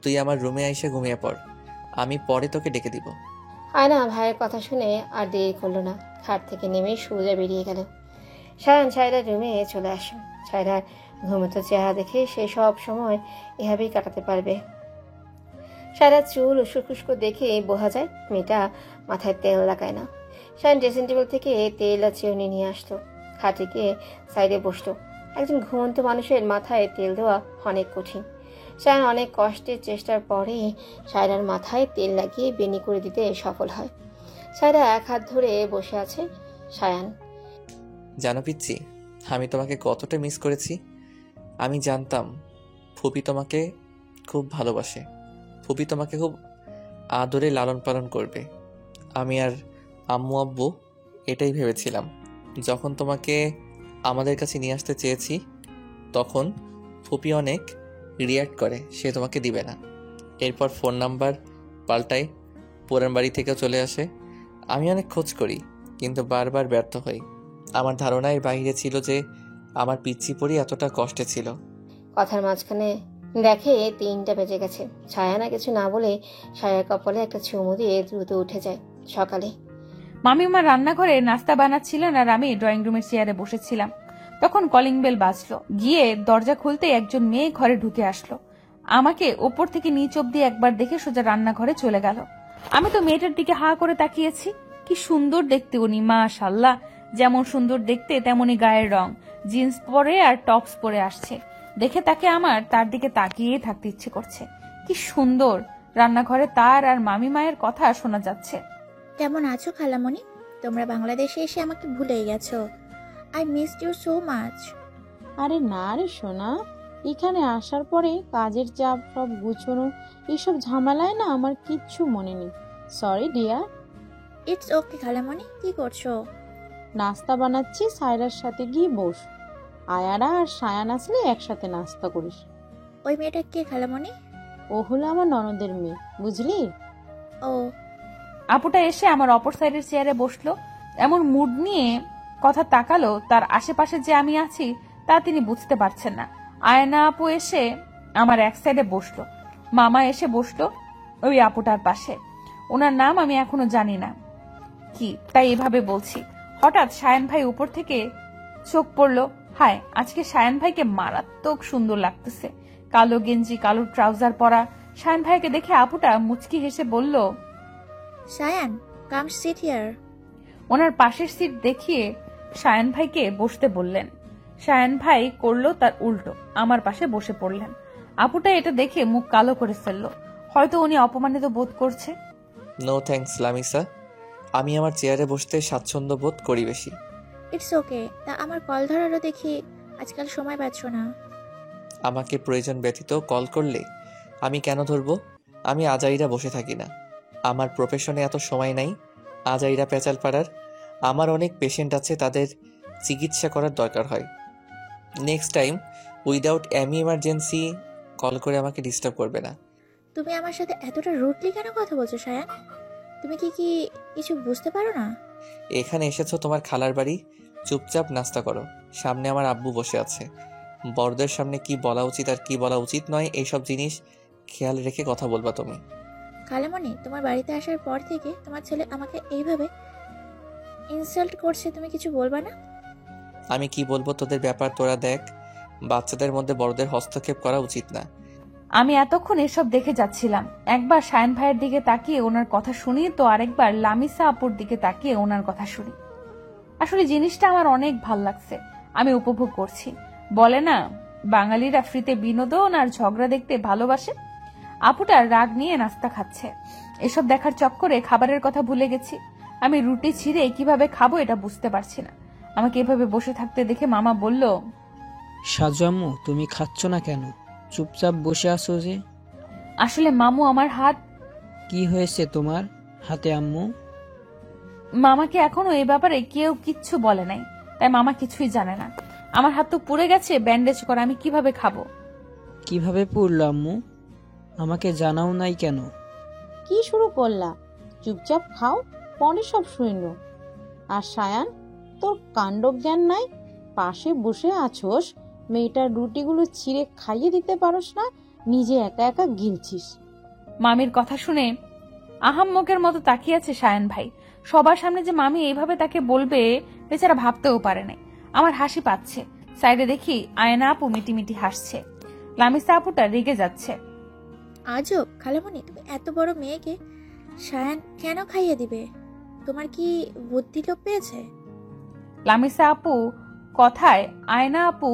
তুই আমার রুমে এসে ঘুমিয়ে পড়, আমি পরে তোকে ডেকে দিব। আয়না ভাইয়ের কথা শুনে আর দেরি করলো না। খাট থেকে নেমে সোজা বেরিয়ে গেল। শায়ান সায়রার রুমে চলে আসে। সায়রার ঘুমন্ত চেহারা দেখে সে সব সময় এভাবেই কাটাতে পারবে। সায়রার চুল উস্কো দেখে বোঝা যায় মেয়েটা মাথায় তেল লাগায় না। শায়ান ড্রেসিং টেবিল থেকে তেল আর চিরুনি নিয়ে আসতো। খাটে গিয়ে সাইডে বসলো। একজন ঘুমন্ত মানুষের মাথায় তেল দেওয়া অনেক কঠিন। সায়ান অনেক কষ্টের চেষ্টার পরে সায়রার মাথায় তেল লাগিয়ে বেনি করে দিতে সফল হয়। সায়রা এক হাত ধরে বসে আছে। সায়ান, জানো পিচ্ছি, আমি তোমাকে কতটা মিস করেছি। আমি জানতাম ফুপি তোমাকে খুব ভালোবাসে, ফুপি তোমাকে খুব আদরে লালন পালন করবে। আমি আর আম্মু আব্বু এটাই ভেবেছিলাম। যখন তোমাকে আমাদের কাছে নিয়ে আসতে চেয়েছি তখন ফুপি অনেক রিয়্যাক্ট করে, সে তোমাকে দিবে না। এরপর ফোন নাম্বার পাল্টায়, পুরান বাড়ি থেকেও চলে আসে। আমি অনেক খোঁজ করি কিন্তু বারবার ব্যর্থ হই। আমার ধারণার বাইরে ছিল যে আমার পিচ্ছি পরি এতটা কষ্টে ছিল। কথার মাঝখানে দেখে 3টা বেজে গেছে। ছায়ানা কিছু না বলে সায়ার কপালে একটা চুমু দিয়ে দ্রুত উঠে যায়। সকালে মামিমা রান্নাঘরে নাস্তা বানাচ্ছিলেন আর আমি ড্রয়িং রুমের চেয়ারে বসেছিলাম। তখন কলিং বেল বাজলো। গিয়ে দরজা খুলতে একজন মেয়ে ঘরে ঢুকে আসলো। আমাকে ওপর থেকে নিচ অব্দি একবার দেখে সোজা রান্নাঘরে চলে গেল। আমি তো মেয়েটার দিকে হা করে তাকিয়েছি। কি সুন্দর দেখতে উনি, মাশাআল্লাহ। যেমন সুন্দর দেখতে তেমনি গায়ের রং। জিন্স পরে আর টপস পরে আসছে দেখে তাকে আমার তার দিকে তাকিয়েই থাকতে ইচ্ছে করছে। কি সুন্দর। রান্নাঘরে তার আর মামি মায়ের কথা শোনা যাচ্ছে। কেমন আছো খালামণি? তোমরা বাংলাদেশে এসে আমাকে ভুলেই গেছো। I missed you so much. আরে না রে সোনা, এখানে আসার পরে কাজের চাপ, সব গুছোনো, এইসব ঝামেলায় না আমার কিচ্ছু মনে নেই। Sorry dear. ইটস ওকে খালামণি। কি করছো? নাস্তা বানাচ্ছি, সায়রার সাথে গিয়ে বস। আয়ারা আর সায়ান আসলে একসাথে নাস্তা করিস। ওই মেয়েটা কে খালামণি? ও হলো আমার ননদের মেয়ে, বুঝলি? ও। আপুটা এসে আমার অপর সাইডের চেয়ারে বসলো। এমন মুড নিয়ে কথা তাকালো, তার আশেপাশে যে আমি আছি তা তিনি বুঝতে পারছেন না। আয়না আপু এসে আমার এক সাইডে বসলো। মামা এসে বসলো ওই আপুটার পাশে। ওনার নাম আমি এখনো জানি না কি, তাই এভাবে বলছি। হঠাৎ সায়ন ভাই উপর থেকে চোখ পড়লো। হায়, আজকে সায়ন ভাইকে মারাত্মক সুন্দর লাগতেছে। কালো গেঞ্জি, কালো ট্রাউজার পরা সায়ন ভাইকে দেখে আপুটা মুচকি হেসে বলল, সায়ান, কাম সিট হিয়ার। ওনার পাশের সিট দেখিয়ে সায়ন ভাইকে বসতে বললেন। সায়ন ভাই করলো তার উল্টো, আমার পাশে বসে পড়লেন। আপুটা এটা দেখে মুখ কালো করে ফেললো। হয়তো উনি অপমানিত বোধ করছে। নো থ্যাঙ্কস লামিসা, আমি আমার চেয়ারে বসতে স্বাচ্ছন্দ্য বোধ করি বেশি। It's okay. তা আমার কল ধরারও দেখি আজকাল সময় পাচ্ছ না। আমাকে প্রয়োজন ব্যতীত কল করলে আমি কেন ধরবো? আমি আজাইরা বসে থাকি না। আমার প্রফেশনে এত সময় নাই আজাইরা পেঁচাল পাড়ার। আমার অনেক পেশেন্ট আছে, তাদের চিকিৎসা করার দরকার হয়। Next time without any emergency call করে আমাকে ডিস্টার্ব করবে না। তুমি আমার সাথে এতটা রুডলি কেন কথা বলছো সায়ান? তুমি কি কিছু বুঝতে পারো না? এখানে এসেছো তোমার খালার বাড়ি, চুপচাপ নাস্তা করো। সামনে আমার আব্বু বসে আছে। বড়দের সামনে কি বলা উচিত আর কি বলা উচিত নয় এইসব জিনিস খেয়াল রেখে কথা বলবা তুমি। খালামণি, তোমার বাড়িতে আসার পর থেকে তোমার ছেলে আমাকে এইভাবে ইনসাল্ট করছে, তুমি কিছু বলবা না? আমি কি বলবো তোদের ব্যাপার, তোরা দেখ। বাচ্চাদের মধ্যে বড়দের হস্তক্ষেপ করা উচিত না। আমি এতক্ষণ এসব দেখে যাচ্ছিলাম। একবার সায়ন ভাইয়ের দিকে তাকিয়ে ওনার কথা শুনি, তো আরেকবার লামিসা আপুর দিকে তাকিয়ে ওনার কথা শুনি। আসলে জিনিসটা আমার অনেক ভাল লাগছে, আমি উপভোগ করছি। বলে না, বাঙালিরা ফ্রিতে বিনোদন আর ঝগড়া দেখতে ভালোবাসে। আপুটা রাগ নিয়ে নাস্তা খাচ্ছে। এসব দেখার চক্করে খাবারের কথা ভুলে গেছি। আমি রুটি ছিঁড়ে কিভাবে খাবো এটা বুঝতে পারছি না। আমাকে এভাবে বসে থাকতে দেখে মামা বলল, সাজু আম্মু, তুমি খাচ্ছ না কেন? চুপচাপ বসে আছো যে? আসলে মামু আমার হাত। কি হয়েছে তোমার হাতে আম্মু? মামাকে এখনো এই ব্যাপারে কেউ কিচ্ছু বলে নাই, তাই মামা কিছুই জানে না। আমার হাত তো পুড়ে গেছে, ব্যান্ডেজ করা, আমি কিভাবে খাবো? কিভাবে পুড়লো আম্মু? আমাকে জানাও নাই কেন? কি শুরু করলা? চুপচাপ খাও, পরে সব সৈন্য। আর সায়ান, তোর কাণ্ড জ্ঞান নাই? পাশে বসে আছোস, মেয়েটার রুটিগুলো ছিঁড়ে খাইয়ে দিতে পারোস না, নিজে একা একা গিলছিস। মামির কথা শুনে আহাম্মকের মতো তাকিয়ে আছে সায়ন ভাই। সবার সামনে যে মামি এইভাবে তাকে বলবে বেচারা ভাবতেও পারে নাই। আমার হাসি পাচ্ছে। সাইডে দেখি আয়না আপু মিটিমিটি হাসছে। লামিসা আপুটা রেগে যাচ্ছে। আজব খালামণি, তুমি এত বড় মেয়েকে সায়ান কেন খাইয়ে দিবে? তোমার কি বুদ্ধি লোপ পেয়েছে? লামিসা আপু কথায় আয়না আপু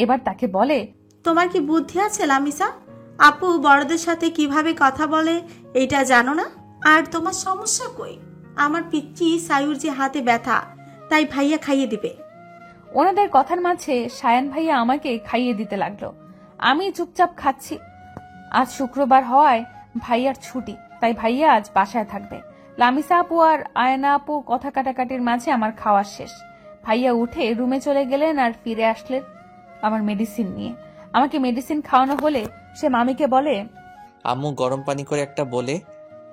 এবার তাকে বলে, তোমার কি বুদ্ধি আছে লামিসা? আপু বড়দের সাথে কিভাবে কথা বলে এটা জানো না? আর তোমার সমস্যা কই? আমার পিচ্চি সায়ুর যে হাতে ব্যথা, তাই ভাইয়া খাইয়ে দিবে। ওনাদের কথার মাঝে সায়ান ভাইয়া আমাকে খাইয়ে দিতে লাগলো। আমি চুপচাপ খাচ্ছি। আজ শুক্রবার হওয়ায় ভাইয়ার ছুটি, তাই ভাইয়া আজ বাসায় থাকবে। লামিসা আপু আর আয়না আপু কথা কাটাকাটির মাঝে আমার খাওয়া শেষ। ভাইয়া উঠে রুমে চলে গেলেন আর ফিরে আসলেন আমার মেডিসিন নিয়ে। আমাকে মেডিসিন খাওয়ানো হলে সে মামিকে বলে, আম্মু গরম পানি করে একটা বলে,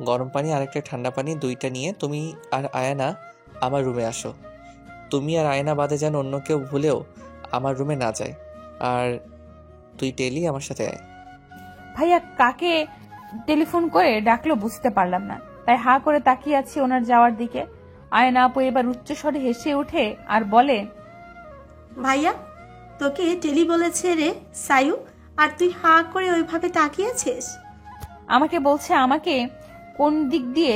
গরম পানি আর একটা ঠান্ডা পানি দুইটা নিয়ে তুমি আর আয়না আমার রুমে আসো। তুমি আর আয়না বাদে যেন অন্য কেউ ভুলেও আমার রুমে না যায়। আর তুই টেলি আমার সাথে আয়। ভাইয়া কাকে টেলিফোন করে ডাকলো বুঝতে পারলাম না, তাই হা করে তাকিয়ে আছি ওনার যাওয়ার দিকে। আয়না আপু এবার উচ্চস্বরে হেসে ওঠে আর বলে, ভাইয়া তোকে টেলি বলেছে রে সায়ু, আর তুই হা করে ওইভাবে তাকিয়েছিস। আমাকে বলছে আমাকে কোন দিক দিয়ে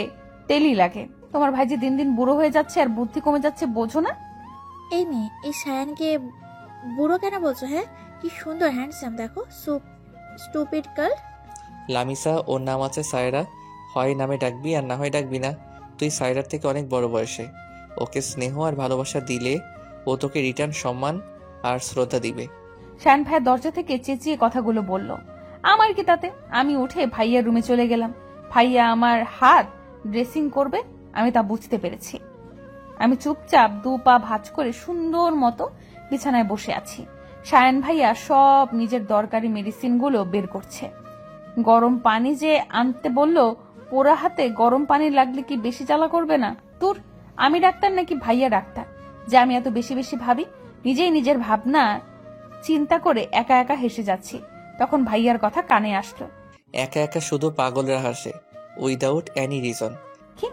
টেলি লাগে। তোমার ভাই যে দিন দিন বুড়ো হয়ে যাচ্ছে আর বুদ্ধি কমে যাচ্ছে, বোঝো না? এই মেয়ে, এই সায়ানকে বুড়ো কেন বলছো? হ্যাঁ, কি সুন্দর হ্যান্ডসাম, দেখো। Stupid girl. লামিসা, ওর নাম আছে সায়রা। হয় নামে ডাকবি আর না হয় ডাকবি না। তুই সায়রার থেকে অনেক বড় বয়সে। ওকে স্নেহ আর ভালোবাসা দিলে ও তোকে রিটার্ন সম্মান আর শ্রদ্ধা দিবে। শায়ন ভাইয়া দরজা থেকে চেঁচিয়ে কথাগুলো বলল। আমার কি তাতে? আমি উঠে ভাইয়ার রুমে চলে গেলাম। ভাইয়া আমার হাত ড্রেসিং করবে, আমি তা বুঝতে পেরেছি। আমি চুপচাপ 2 পা ভাঁজ করে সুন্দর মতো বিছানায় বসে আছি। শায়ন ভাইয়া সব নিজের দরকারি মেডিসিনগুলো বের করছে। গরম পানি যে আনতে বলল, পোড়া হাতে গরম পানি লাগলে কি বেশি জ্বালা করবে না? তোর আমি ডাক্তার নাকি ভাইয়া ডাক্তার যে আমি এত বেশি বেশি ভাবি? নিজেই নিজের ভাবনা চিন্তা করে একা একা হেসে যাচ্ছি। তখন ভাইয়ার কথা কানে আসলো। একা একা শুধু পাগলরা হাসে, উইদাউট এনি রিজন। কি,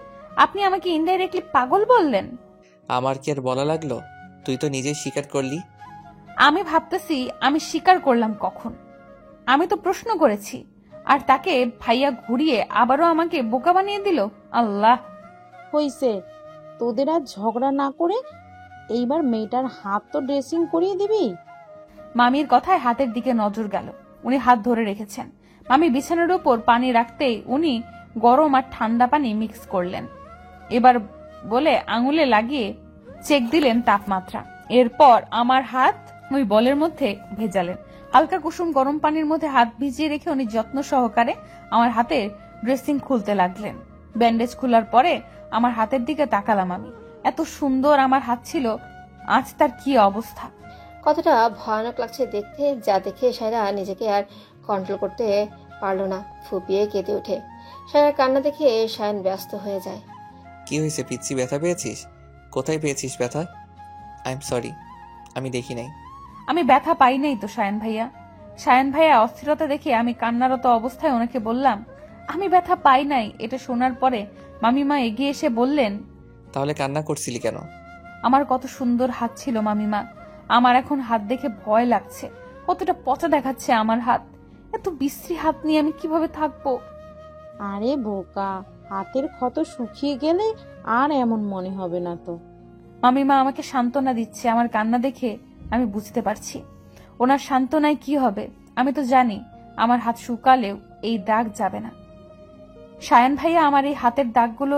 আপনি আমাকে ইনডাইরেক্টলি পাগল বললেন? আমার কি আর বলা লাগলো? তুই তো নিজেই স্বীকার করলি। আমি ভাবতেছি আমি স্বীকার করলাম কখন? আমি তো প্রশ্ন করেছি, আর তাকে ভাইয়া ঘুরিয়ে আবারও আমাকে বোকা বানিয়ে দিল। আল্লাহ! হইছে, তোদের আর ঝগড়া না করে এইবার মেয়েটার হাত তো ড্রেসিং করিয়ে দিবি। মামির কথায় হাতের দিকে নজর গেল। উনি হাত ধরে রেখেছেন। মামি বিছানার উপর পানি রাখতেই উনি গরম আর ঠান্ডা পানি মিক্স করলেন। এবার বলে আঙুলে লাগিয়ে চেক দিলেন তাপমাত্রা। এরপর আমার হাত ওই বলের মধ্যে ভেজালেন। হালকা কুসুম গরম পানির মধ্যে হাত ভিজিয়ে রেখে উনি যত্ন সহকারে আমার হাতে ড্রেসিং খুলতে লাগলেন। ব্যান্ডেজ খোলার পরে আমার হাতের দিকে তাকালাম আমি। এত সুন্দর আমার হাত ছিল, আজ তার কি অবস্থা! কতটা ভয়ানক লাগছে দেখতে, যা দেখে সায়রা নিজেকে আর কন্ট্রোল করতে পারল না, ফুপিয়ে কেঁদে ওঠে। সায়রার কান্না দেখে সায়ন ব্যস্ত হয়ে যায়। কি হয়েছে পিচ্ছি, ব্যথা পেয়েছিস? কোথায় পেয়েছিস ব্যথা? আই এম সরি, আমি দেখি নাই। আমি ব্যথা পাই নাই তো শায়ন ভাইয়া। শায়ন ভাইয়া অস্থিরতা দেখে আমি কান্নারত অবস্থায় ওনাকে বললাম, আমি ব্যথা পাই নাই। এটা শোনার পরে মামিমা এগিয়ে এসে বললেন, তাহলে কান্না করছিলি কেন? আমার কত সুন্দর হাত ছিল মামিমা, আমার এখন হাত দেখে ভয় লাগছে। কতটা পচা দেখাচ্ছে আমার হাত। এত বিশ্রী হাত নিয়ে আমি কিভাবে থাকবো? আরে বোকা, হাতের ক্ষত শুকিয়ে গেলে আর এমন মনে হবে না তো। মামিমা আমাকে সান্ত্বনা দিচ্ছে। আমার কান্না দেখে আমি বুঝতে পারছি ওনার সান্ত্বনায় কি হবে। আমি তো জানি আমার হাত শুকালেও এই দাগ যাবে না। শায়ন ভাইয়া আমার এই হাতের দাগগুলো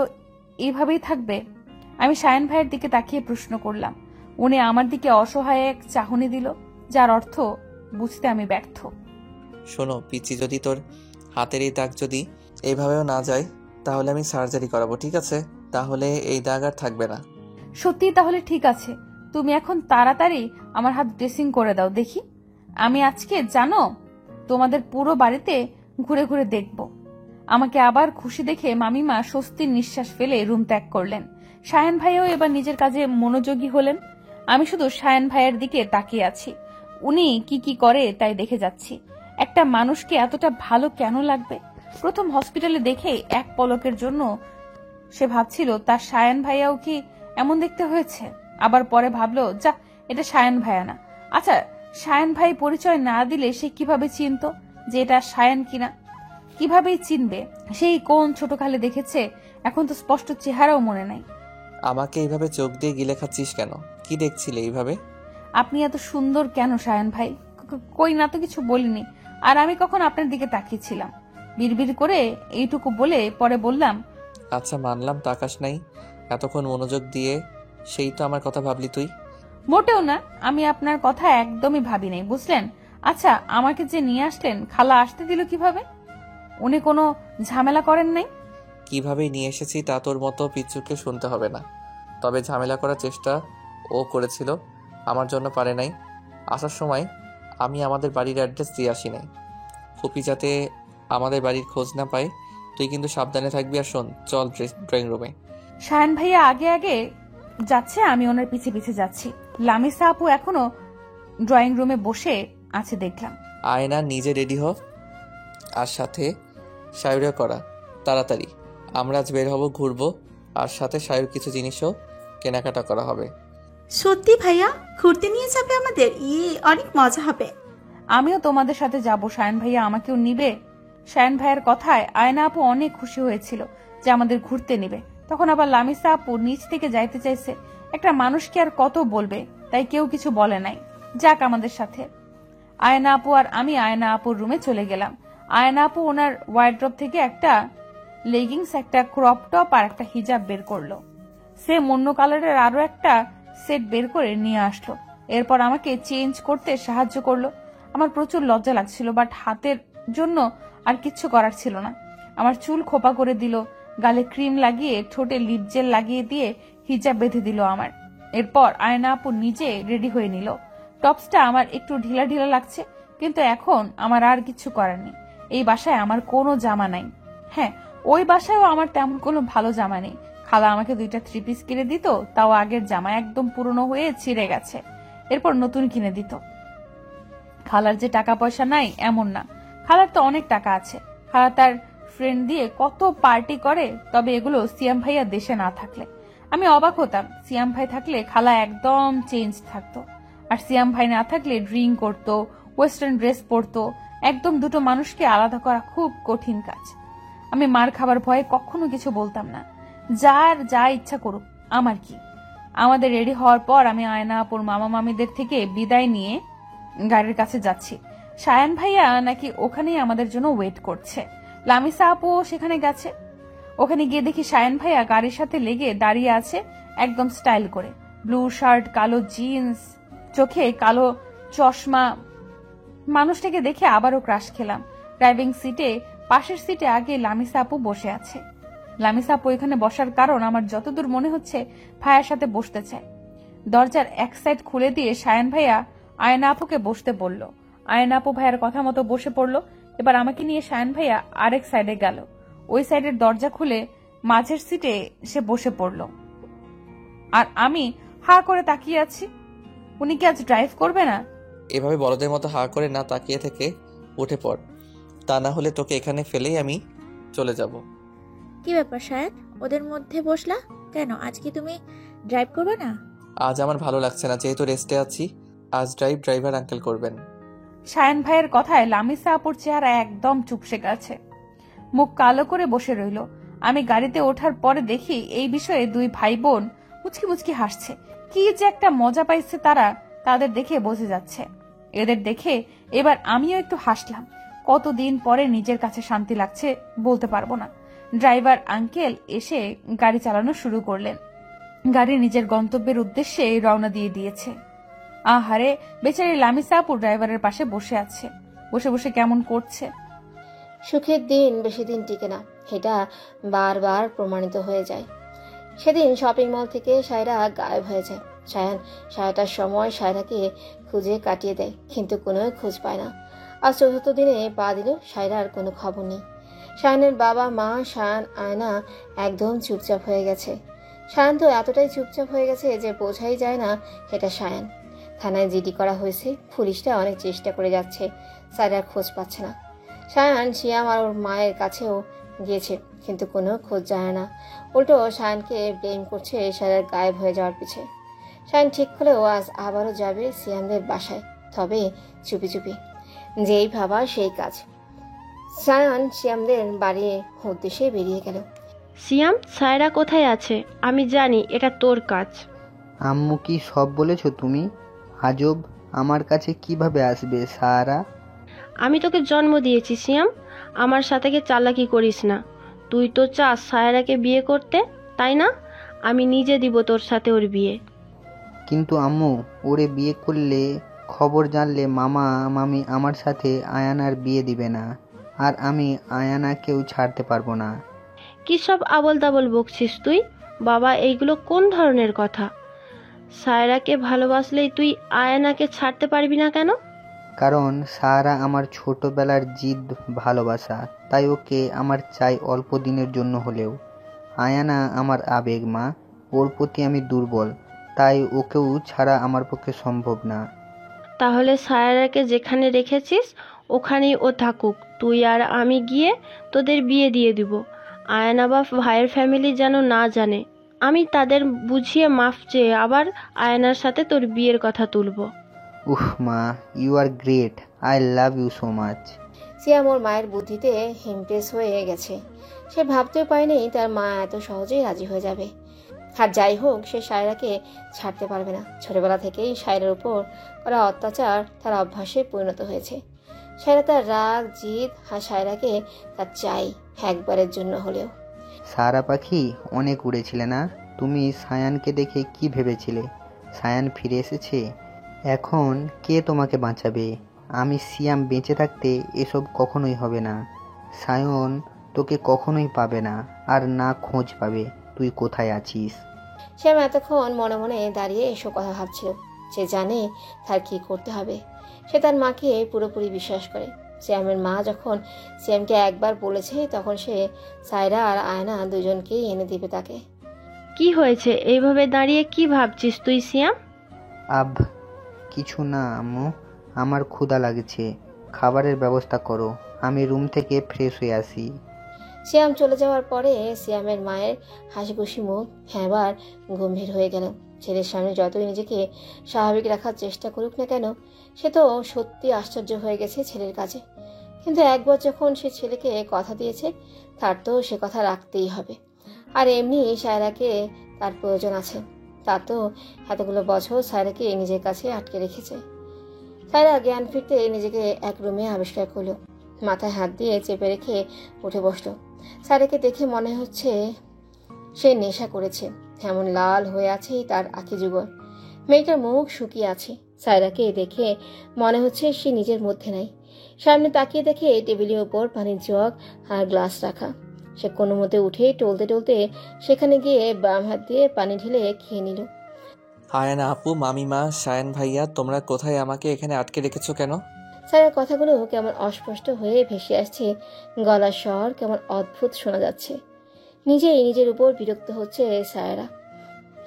এইভাবেই থাকবে? আমি শায়ন ভাইয়ের দিকে তাকিয়ে প্রশ্ন করলাম। উনি আমার দিকে অসহায় এক চাহনি দিল, যার অর্থ বুঝতে আমি ব্যর্থ। শোনো পিচ্ছি, যদি তোর হাতের এই দাগ যদি এইভাবেও না যায় তাহলে আমি সার্জারি করাবো, ঠিক আছে? তাহলে এই দাগ আর থাকবে না। সত্যি? তাহলে ঠিক আছে, তুমি এখন তাড়াতাড়ি আমার হাত ড্রেসিং করে দাও দেখি। আমি আজকে জানো তোমাদের পুরো বাড়িতে ঘুরে ঘুরে দেখব। আমাকে আবার খুশি দেখে মামিমা স্বস্তির নিঃশ্বাস ফেলে রুম ত্যাগ করলেন। শায়ন ভাইও এবার নিজের কাজে মনোযোগী হলেন। আমি শুধু শায়ন ভাইয়ের দিকে তাকিয়ে আছি। উনি কি কি করে তাই দেখে যাচ্ছি। একটা মানুষকে এতটা ভালো কেন লাগবে? প্রথম হসপিটালে দেখে এক পলকের জন্য সে ভাবছিল তার শায়ন ভাইয়াও কি এমন দেখতে হয়েছে। আবার পরে ভাবলো, যা, এটা শায়ন ভাইয়া না। আচ্ছা, শায়ন ভাই পরিচয় না দিলে সে কিভাবে চিনতো যে এটা শায়ন কিনা? কিভাবেই চিনবে? সেই কোন ছোটকালে দেখেছে, এখন তো স্পষ্ট চেহারাও মনে নাই। আমাকে এইভাবে চোখ দিয়ে গিলে খাচ্ছিস কেন? কি দেখছিলে এইভাবে? আপনি এত সুন্দর কেন শায়ন ভাই? কই না তো কিছু বলিনি। আর আমি কখন আপনার দিকে তাকিয়েছিলাম? বিড়বিড় করে এইটুকু বলে পরে বললাম, আচ্ছা মানলাম তাকাস নাই, এতক্ষণ মনোযোগ দিয়ে সেই তো আমার কথা ভাবলি তুই। মোটেও না, আমি আপনার কথা একদমই ভাবি নাই, বুঝলেন? আচ্ছা, আমাকে যে নিয়ে আসলেন, খালা আসতে দিল কিভাবে? উনি কোনো ঝামেলা করেন নাই? কিভাবে নিয়ে এসেছি তা তোর মতো পিচ্চুকে শুনতে হবে না। তবে ঝামেলা করার চেষ্টা ও করেছিল, আমার জন্য পারে নাই। আসার সময় আমি আমাদের বাড়ির অ্যাড্রেস দিয়ে আসি নাই। ফুপি যাতে আমাদের বাড়ির খোঁজ না পায়, তুই কিন্তু সাবধানে থাকবি। আর শোন, চল ড্রয়িং রুমে। শায়ন ভাইয়া আগে আগে যাচ্ছে, আমি ওনার পিছে পিছে যাচ্ছি। লামিসা আপু এখনো ড্রয়িং রুমে বসে আছে দেখলাম। আয়না নিজে রেডি হ, আর সাথে সায়ুরে করা তাড়াতাড়ি। আমরা আজ বের হব, ঘুরবো, আর সাথে সায়ুর কিছু জিনিসও কেনাকাটা করা হবে। সত্যি ভাইয়া ঘুরতে নিয়ে যাবে আমাদের? অনেক মজা হবে। আমিও তোমাদের সাথে যাব। শায়ন ভাইয়া আমাকেও নিবে? শায়ন ভাইয়ের কথায় আয়না আপু অনেক খুশি হয়েছিল যে আমাদের ঘুরতে নিবে। তখন আবার লামিসা আপু নিচ থেকে যাইতে চাইছে। একটা মানুষকে আর কত বলবে, তাই কেউ কিছু বলে নাই। যাক আমাদের সাথে। আয়না আপু আর আমি আয়না আপুর রুমে চলে গেলাম। আয়না আপু ওনার ওয়ার্ড্রপ থেকে একটা লেগিংস, একটা ক্রপ টপ আর একটা হিজাব বের করলো। সেম অন্য কালারের আরো একটা সেট বের করে নিয়ে আসলো। এরপর আমাকে চেঞ্জ করতে সাহায্য করলো। আমার প্রচুর লজ্জা লাগছিল, বাট হাতের জন্য আর কিচ্ছু করার ছিল না। আমার চুল খোপা করে দিল, গালে ক্রিম লাগিয়ে, ঠোঁটে লিপ জেল লাগিয়ে দিয়ে হিজাব বেঁধে দিল আমার। এরপর আয়না আপু নিজে রেডি হয়ে নিল। টপসটা আমার একটু ঢিলা ঢিলা লাগছে, কিন্তু এখন আমার আর কিছু করার নেই। এই বাসায় আমার কোনো জামা নাই। হ্যাঁ, ওই বাসায়ও আমার তেমন কোনো ভালো জামা নেই। খালা আমাকে 2টা 3 পিস কিনে দিত, তাও আগের জামা একদম পুরনো হয়ে ছিঁড়ে গেছে। এরপর নতুন কিনে দিত। খালার যে টাকা পয়সা নাই এমন না, খালার তো অনেক টাকা আছে। খালা তার ফ্রেন্ড দিয়ে কত পার্টি করে। তবে এগুলো সিয়াম ভাইয়া দেশে না থাকলে। আমি অবাক হতাম, সিয়াম ভাই থাকলে খালা একদম চেঞ্জ থাকতো, আর সিয়াম ভাই না থাকলে ড্রিঙ্ক করতো, ওয়েস্টার্ন ড্রেস পরতো। একদম দুটো মানুষকে আলাদা করা খুব কঠিন কাজ। আমি মার খাবার ভয়ে কখনো কিছু বলতাম না। যার যা ইচ্ছা করুক, আমার কি। আমাদের রেডি হওয়ার পর আমি আয়না আপুর মামা মামিদের থেকে বিদায় নিয়ে গাড়ির কাছে যাচ্ছি। শায়ান ভাইয়া নাকি ওখানেই আমাদের জন্য ওয়েট করছে। লামিসা আপুও সেখানে গেছে। ওখানে গিয়ে দেখি শায়ান ভাইয়া গাড়ির সাথে লেগে দাঁড়িয়ে আছে, একদম স্টাইল করে। ব্লু শার্ট, কালো জিন্স, চোখে কালো চশমা। মানুষটাকে দেখে আবারও ক্রাশ খেলাম। ড্রাইভিং সিটে, পাশের সিটে আগে লামিসা আপু বসে আছে। লামিসা আপু এখানে বসার কারণ আমার যতদূর মনে হচ্ছে ভাইয়ার সাথে বসতে চায়। দরজার এক সাইড খুলে দিয়ে শায়ান ভাইয়া আয়না আপুকে বসতে বলল। আয়না আপু ভাইয়ার কথা মতো বসে পড়লো। এবার আমাকে নিয়ে শায়ান ভাইয়া আরেক সাইডে গেল। ওই সাইডের দরজা খুলে মাঝের সিটে সে বসে পড়ল। আর আমি হা করে তাকিয়ে আছি। উনি কি আজ ড্রাইভ করবে না? এভাবে বড়দের মতো হা করে না তাকিয়ে থেকে উঠে পড়, তা না হলে তোকে এখানে ফেলেই আমি চলে যাব। কি ব্যাপার শায়দ, ওদের মধ্যে বসলা কেন? আজ কি তুমি ড্রাইভ করবে না? আজ আমার ভালো লাগছে না, যেহেতু রেস্টে আছি। আজ ড্রাইভার আঙ্কেল করবেন। শায়ান ভাইয়ের কথায় লামিসা আপুর চেহারা একদম চুপসে গেছে, মুখ কালো করে বসে রইল। আমি গাড়িতে ওঠার পরে দেখি এই বিষয়ে দুই ভাই বোন মুচকি মুচকি হাসছে। কি যে একটা মজা পাইছে তারা, তাদের দেখে বোঝা যাচ্ছে। এদের দেখে এবার আমিও একটু হাসলাম। কতদিন পরে নিজের কাছে শান্তি লাগছে বলতে পারবো না। ড্রাইভার আঙ্কেল এসে গাড়ি চালানো শুরু করলেন। গাড়ি নিজের গন্তব্যের উদ্দেশ্যে রওনা দিয়ে দিয়েছে। আহারে, বেচারি লামিসা আপু ড্রাইভারের পাশে বসে আছে। বসে বসে কেমন করছে। সুখের দিন বেশি দিন টিকে না, এটা বারবার প্রমাণিত হয়ে যায়। সেদিন শপিং মল থেকে সায়রা গায়েব হয়ে যায়। শায়ান সারাটার সময় সায়রাকে খুঁজে কাটিয়ে দেয়, কিন্তু কোনো খোঁজ পায় না। আজ 4র্থ দিনে পা দিল, সায়রার কোনো খবর নেই। শায়ানের বাবা মা, শায়ান, আয়না একদম চুপচাপ হয়ে গেছে। শায়ান তো এতটাই চুপচাপ হয়ে গেছে যে বোঝাই যায় না এটা শায়ান। থানায় জিডি করা হয়েছে, পুলিশটা অনেক চেষ্টা করে যাচ্ছে, সায়রার খোঁজ পাচ্ছে না। শায়ান শিয়াম আর ওর মায়ের কাছেও গিয়েছে, কিন্তু কোনো খোঁজ যায় না। উল্টো শায়ানকে ব্লেম করছে সায়রার গায়েব হয়ে যাওয়ার পিছে। শায়ান ঠিক হলেও আজ আবারও যাবে সিয়ামদের বাসায়, তবে চুপি চুপি। যেই ভাবা সেই কাজ। শায়ান সিয়ামদের বাড়ির উদ্দেশ্যে বেরিয়ে গেল। সিয়াম, সায়রা কোথায় আছে? আমি জানি এটা তোর কাজ। আম্মু কি সব বলেছো তুমি? আজব, আমার কাছে কিভাবে আসবে সাহারা? আমি তোকে জন্ম দিয়েছি সিয়াম, আমার সাথে চালাকি করিস না। তুই তো চাস সায়রাকে বিয়ে করতে, তাই না? আমি নিজে দিব তোর সাথে ওর বিয়ে। কিন্তু আম্মু, ওরে বিয়ে করলে খবর জানলে মামা মামি আমার সাথে আয়ানার বিয়ে দিবে না, আর আমি আয়ানাকেও ছাড়তে পারবো না। কি সব আবল তাবল বকছিস তুই? বাবা, এইগুলো কোন ধরনের কথা? সায়রাকে ভালোবাসলেই তুই আয়ানাকে ছাড়তে পারবি না কেন? কারণ সাহারা আমার ছোটবেলার জিদ ভালোবাসা, তাই ওকে আমার চাই অল্প দিনের জন্য হলেও। আয়ানা আমার আবেগ মা, ওর প্রতি আমি দুর্বল, তাই ওকেও ছাড়া আমার পক্ষে সম্ভব না। তাহলে সায়রাকে যেখানে রেখেছিস ওখানেই ও থাকুক, তুই আর আমি গিয়ে তোদের বিয়ে দিয়ে দিব। আয়না বা ভাইয়ের ফ্যামিলি যেন না জানে। আমি তাদের বুঝিয়ে মাফ চেয়ে আবার আয়নার সাথে তোর বিয়ের কথা তুলব। উফ মা, you are great, I love you so much. Siam ওর মায়ের বুদ্ধিতে ইমপ্রেস হয়ে গেছে। সে ভাবতেও পারেনি তার মা এত সহজেই রাজি হয়ে যাবে। আর যাই হোক, সে সায়রাকে ছাড়তে পারবে না। ছোটবেলা থেকেই সায়রার উপর করা অত্যাচার তার অভ্যাসে পরিণত হয়েছে। সায়রা তার রাগ জিদ আর সায়রাকে তার চাই, একবারের জন্য হলেও। সারা পাখি, অনেক উড়েছিলে না? তুমি সায়ানকে দেখে কি ভেবেছিলে? সায়ান ফিরে এসেছে, এখন কে তোমাকে বাঁচাবে? আমি সিয়াম বেঁচে থাকতে এসব কখনোই হবে না। সায়ন তোকে কখনোই পাবে না, আর না খোঁজ পাবে তুই কোথায় আছিস। শ্যাম এতক্ষণ মনে মনে দাঁড়িয়ে এসব কথা ভাবছিল। সে জানে তার কি করতে হবে। সে তার মাকে পুরোপুরি বিশ্বাস করে। শ্যামের মা যখন শ্যামকে একবার বলেছে, তখন সে সায়রা আর আয়না দুজনকেই এনে দিবে তাকে। কি হয়েছে? এইভাবে দাঁড়িয়ে কি ভাবছিস তুই সিয়াম? আব কিছু না আম্মু, আমার ক্ষুধা লাগছে, খাবারের ব্যবস্থা করো, আমি রুম থেকে ফ্রেশ হয়ে আসি। শ্যাম চলে যাওয়ার পরে শ্যামের মায়ের হাসি খুশি মুখ এবার গম্ভীর হয়ে গেল। ছেলের সামনে যতই নিজেকে স্বাভাবিক রাখার চেষ্টা করুক না কেন, সে তো সত্যি আশ্চর্য হয়ে গেছে ছেলের কাছে। কিন্তু একবার যখন সে ছেলেকে কথা দিয়েছে, তার তো সে কথা রাখতেই হবে। আর এমনি সায়রাকে তার প্রয়োজন আছে। তার তো এতগুলো বছর সায়রাকে নিজের কাছে আটকে রেখেছে। সায়রা জ্ঞান ফিরতে নিজেকে এক রুমে আবিষ্কার করলো। মাথায় হাত দিয়ে চেপে রেখে উঠে বসলো। সায়রাকে দেখে মনে হচ্ছে সে নেশা করেছে, এমন লাল হয়ে আছে তার আঁখি যুগল। মেয়েটার মুখ শুকিয়ে আছে। সায়রাকে দেখে মনে হচ্ছে সে নিজের মধ্যে নাই। সামনে তাকিয়ে দেখে টেবিলের উপর পানির জগ আর গ্লাস রাখা। সে কোনো মতে উঠে টলতে টলতে সেখানে গিয়ে বাম হাত দিয়ে পানি ঢেলে খেয়ে নিল। আয়ানা আপু, মামিমা, সায়ান ভাইয়া, তোমরা কোথায়? আমাকে এখানে আটকে রেখেছো কেন? সায়রার কথাগুলো কেমন অস্পষ্ট হয়ে ভেসে আসছে, গলার স্বর কেমন অদ্ভুত শোনা যাচ্ছে। নিজেই নিজের উপর বিরক্ত হচ্ছে সায়রা।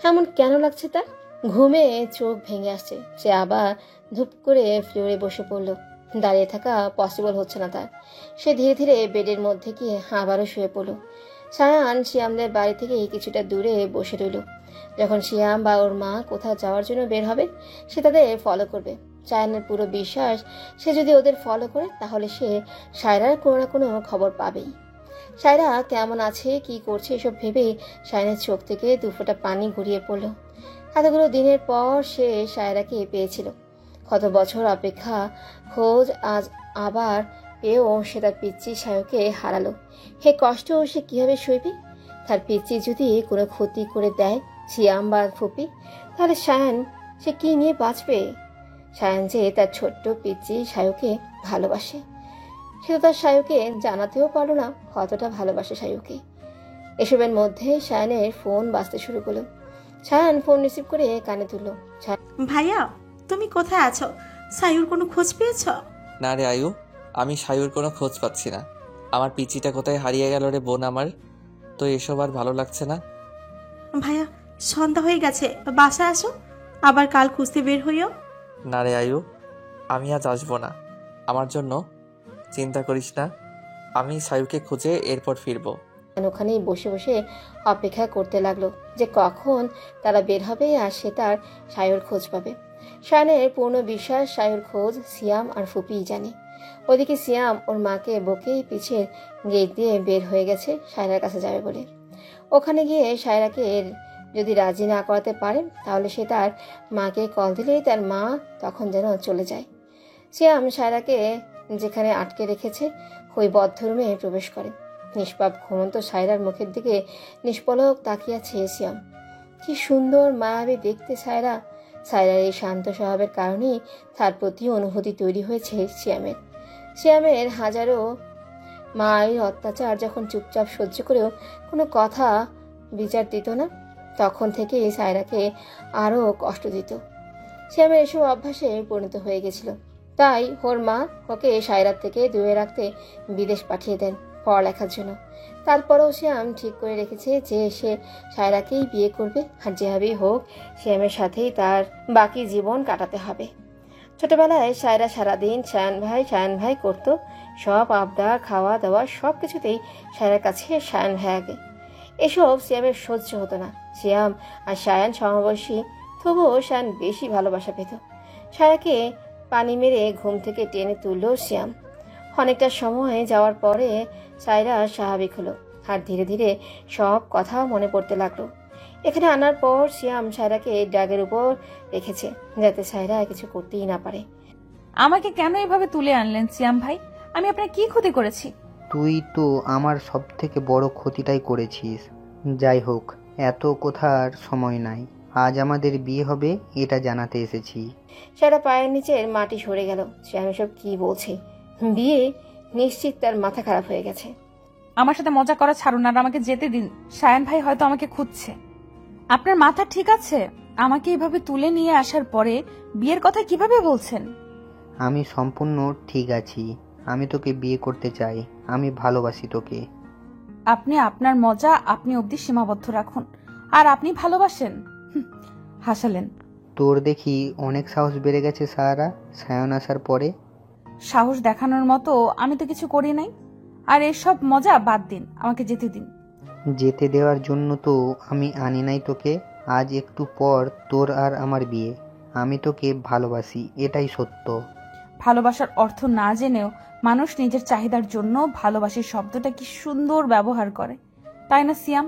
এমন কেন লাগছে তার? ঘুমে চোখ ভেঙে আসছে। সে আবার ধূপ করে ফ্লোরে বসে পড়ল। দাঁড়িয়ে থাকা পসিবল হচ্ছে না তার। সে ধীরে ধীরে বেডের মধ্যে গিয়ে আবারও শুয়ে পড়ল। সায়ান শিয়ামদের বাড়ি থেকে কিছুটা দূরে বসে রইল। যখন শিয়াম বা ওর মা কোথাও যাওয়ার জন্য বের হবে, সে তাদের ফলো করবে। সায়ানের পুরো বিশ্বাস, সে যদি ওদের ফলো করে তাহলে সে সায়রার কোনো না কোনো খবর পাবেই। সায়রা কেমন আছে, কি করছে, এসব ভেবে সায়নের চোখ থেকে দুফোঁটা পানি গড়িয়ে পড়ল। এতগুলো দিনের পর সে সায়রাকে পেয়েছিল। কত বছর অপেক্ষা, খোঁজ, আজ আবার পেয়েও সে তার পিচ্চি সায়কে হারালো। হে কষ্ট সে কিভাবে সইবে? তার পিচ্চি যদি কোনো ক্ষতি করে দেয় শিয়াম বা ফুপি, তাহলে সায়ান সে কি নিয়ে বাঁচবে? সায়ান যে তার ছোট্ট পিচ্চি সায়কে ভালোবাসে, সে তো তার সায়কে জানাতেও পারলো না কতটা ভালোবাসে সায়কে। এসবের মধ্যে সায়ানের ফোন বাজতে শুরু করলো। সায়ান ফোন রিসিভ করে কানে তুলল। ভাইয়া, তুমি কোথায় আছো? সায়ুর কোনো খোঁজ পেয়েছ? না রে আয়ু, আমি সায়ুর কোনো খোঁজ পাচ্ছি না। আমার পিচিটা কোথায় হারিয়ে গেল রে বোন আমার। তো এসব আর ভালো লাগছে না। ভাইয়া, সন্ধ্যা হয়ে গেছে, বাসা আসো, আবার কাল খুঁজতে বের হইও। না রে আয়ু, আমি আজ আসবো না। আমার জন্য চিন্তা করিস না, আমি সায়ুকে খুঁজে এরপর ফিরবো। ওখানেই বসে বসে অপেক্ষা করতে লাগলো যে কখন তারা বের হবে আর সে তার সায়ুর খোঁজ পাবে। সায়নের পূর্ণ বিশ্বাস সায়ুর খোঁজ সিয়াম আর ফুপিই জানে। ওদিকে সিয়াম ওর মাকে বকেই পিছের গেট দিয়ে বের হয়ে গেছে সায়রার কাছে যাবে বলে। ওখানে গিয়ে সায়রাকে যদি রাজি না করাতে পারে তাহলে সে তার মাকে কল দিলেই তার মা তখন যেন চলে যায়। সিয়াম সায়রাকে যেখানে আটকে রেখেছে ওই বদ্ধ রুমে প্রবেশ করে। নিষ্পাপ ঘুমন্ত সায়রার মুখের দিকে নিষ্পলক তাকিয়ে আছে সিয়াম। কি সুন্দর মায়াবী দেখতে সায়রা। সায়রার এই শান্ত স্বভাবের কারণেই তার প্রতি অনুভূতি তৈরি হয়েছে সিয়ামের হাজারো মায়ের অত্যাচার যখন চুপচাপ সহ্য করেও কোনো কথা বিচার দিত না, তখন থেকে সায়রাকে আরও কষ্ট দিত। সিয়ামের এসব অভ্যাসে পরিণত হয়ে গেছিল। তাই ওর মা ওকে সায়রার থেকে দূরে রাখতে বিদেশ পাঠিয়ে দেন পড়ালেখার জন্য। তারপরেও সিয়াম ঠিক করে রেখেছে যে সে সায়রাকেই বিয়ে করবে, আর যেভাবেই হোক সিয়ামের সাথেই তার বাকি জীবন কাটাতে হবে। ছোটবেলায় সায়রা সারাদিন শায়ান ভাই করত। সব আবদার, খাওয়া দাওয়া সব কিছুতেই সায়রার কাছে শায়ান ভাই আগে। এসব সিয়ামের সহ্য হতো না। সিয়াম আর শায়ান সমবয়সী, তবুও শায়ান বেশি ভালোবাসা পেত। সায়রাকে পানি মেরে ঘুম থেকে টেনে তুলল সিয়াম। অনেকটা সময় যাওয়ার পরে সায়রা স্বাভাবিক হলো, আর ধীরে ধীরে সব কথা মনে পড়তে লাগলো। এখানে আনার পর সিয়াম সায়রাকে ড্যাগের উপর রেখেছে যাতে সায়রা কিছু করতেই না পারে। আমাকে কেন এভাবে তুলে আনলেন সিয়াম ভাই? আমি আপনার কি ক্ষতি করেছি? তুই তো আমার সব থেকে বড় ক্ষতিটাই করেছিস। যাই হোক, এত কথার সময় নাই। আজ আমাদের বিয়ে হবে এটা জানাতে এসেছি। সায়রা পায়ের নিচের মাটি সরে গেল। সিয়াম এসব কি বলছে? বিয়ে নিশ্চিত তার মাথা খারাপ হয়ে গেছে। আমার সাথে মজা করা ছাড়ুন আর আমাকে যেতে দিন। শায়ান ভাই হয়তো আমাকে খুঁজছে। আপনার মাথা ঠিক আছে? আমাকে এভাবে তুলে নিয়ে আসার পরে বিয়ের কথা কিভাবে বলছেন? আমি সম্পূর্ণ ঠিক আছি। আমি তোকে বিয়ে করতে চাই। আমি ভালোবাসি তোকে। আপনি আপনার মজা আপনি অবধি সীমাবদ্ধ রাখুন। আর আপনি ভালোবাসেন? হাসালেন। তোর দেখি অনেক সাহস বেড়ে গেছে সায়ন আসার পরে। সাহস দেখানোর মতো আমি তো কিছু করি নাই। আর এসব মজা বাদ দিন, আমাকে যেতে দিন। যেতে দেওয়ার জন্য তো আমি আনি নাই তোকে। আজ একটু পর তোর আর আমার বিয়ে। আমি তোকে ভালোবাসি, এটাই সত্য। ভালোবাসার অর্থ না জেনেও মানুষ নিজের চাহিদার জন্য ভালোবাসি শব্দটা কি সুন্দর ব্যবহার করে, তাই না সিয়াম?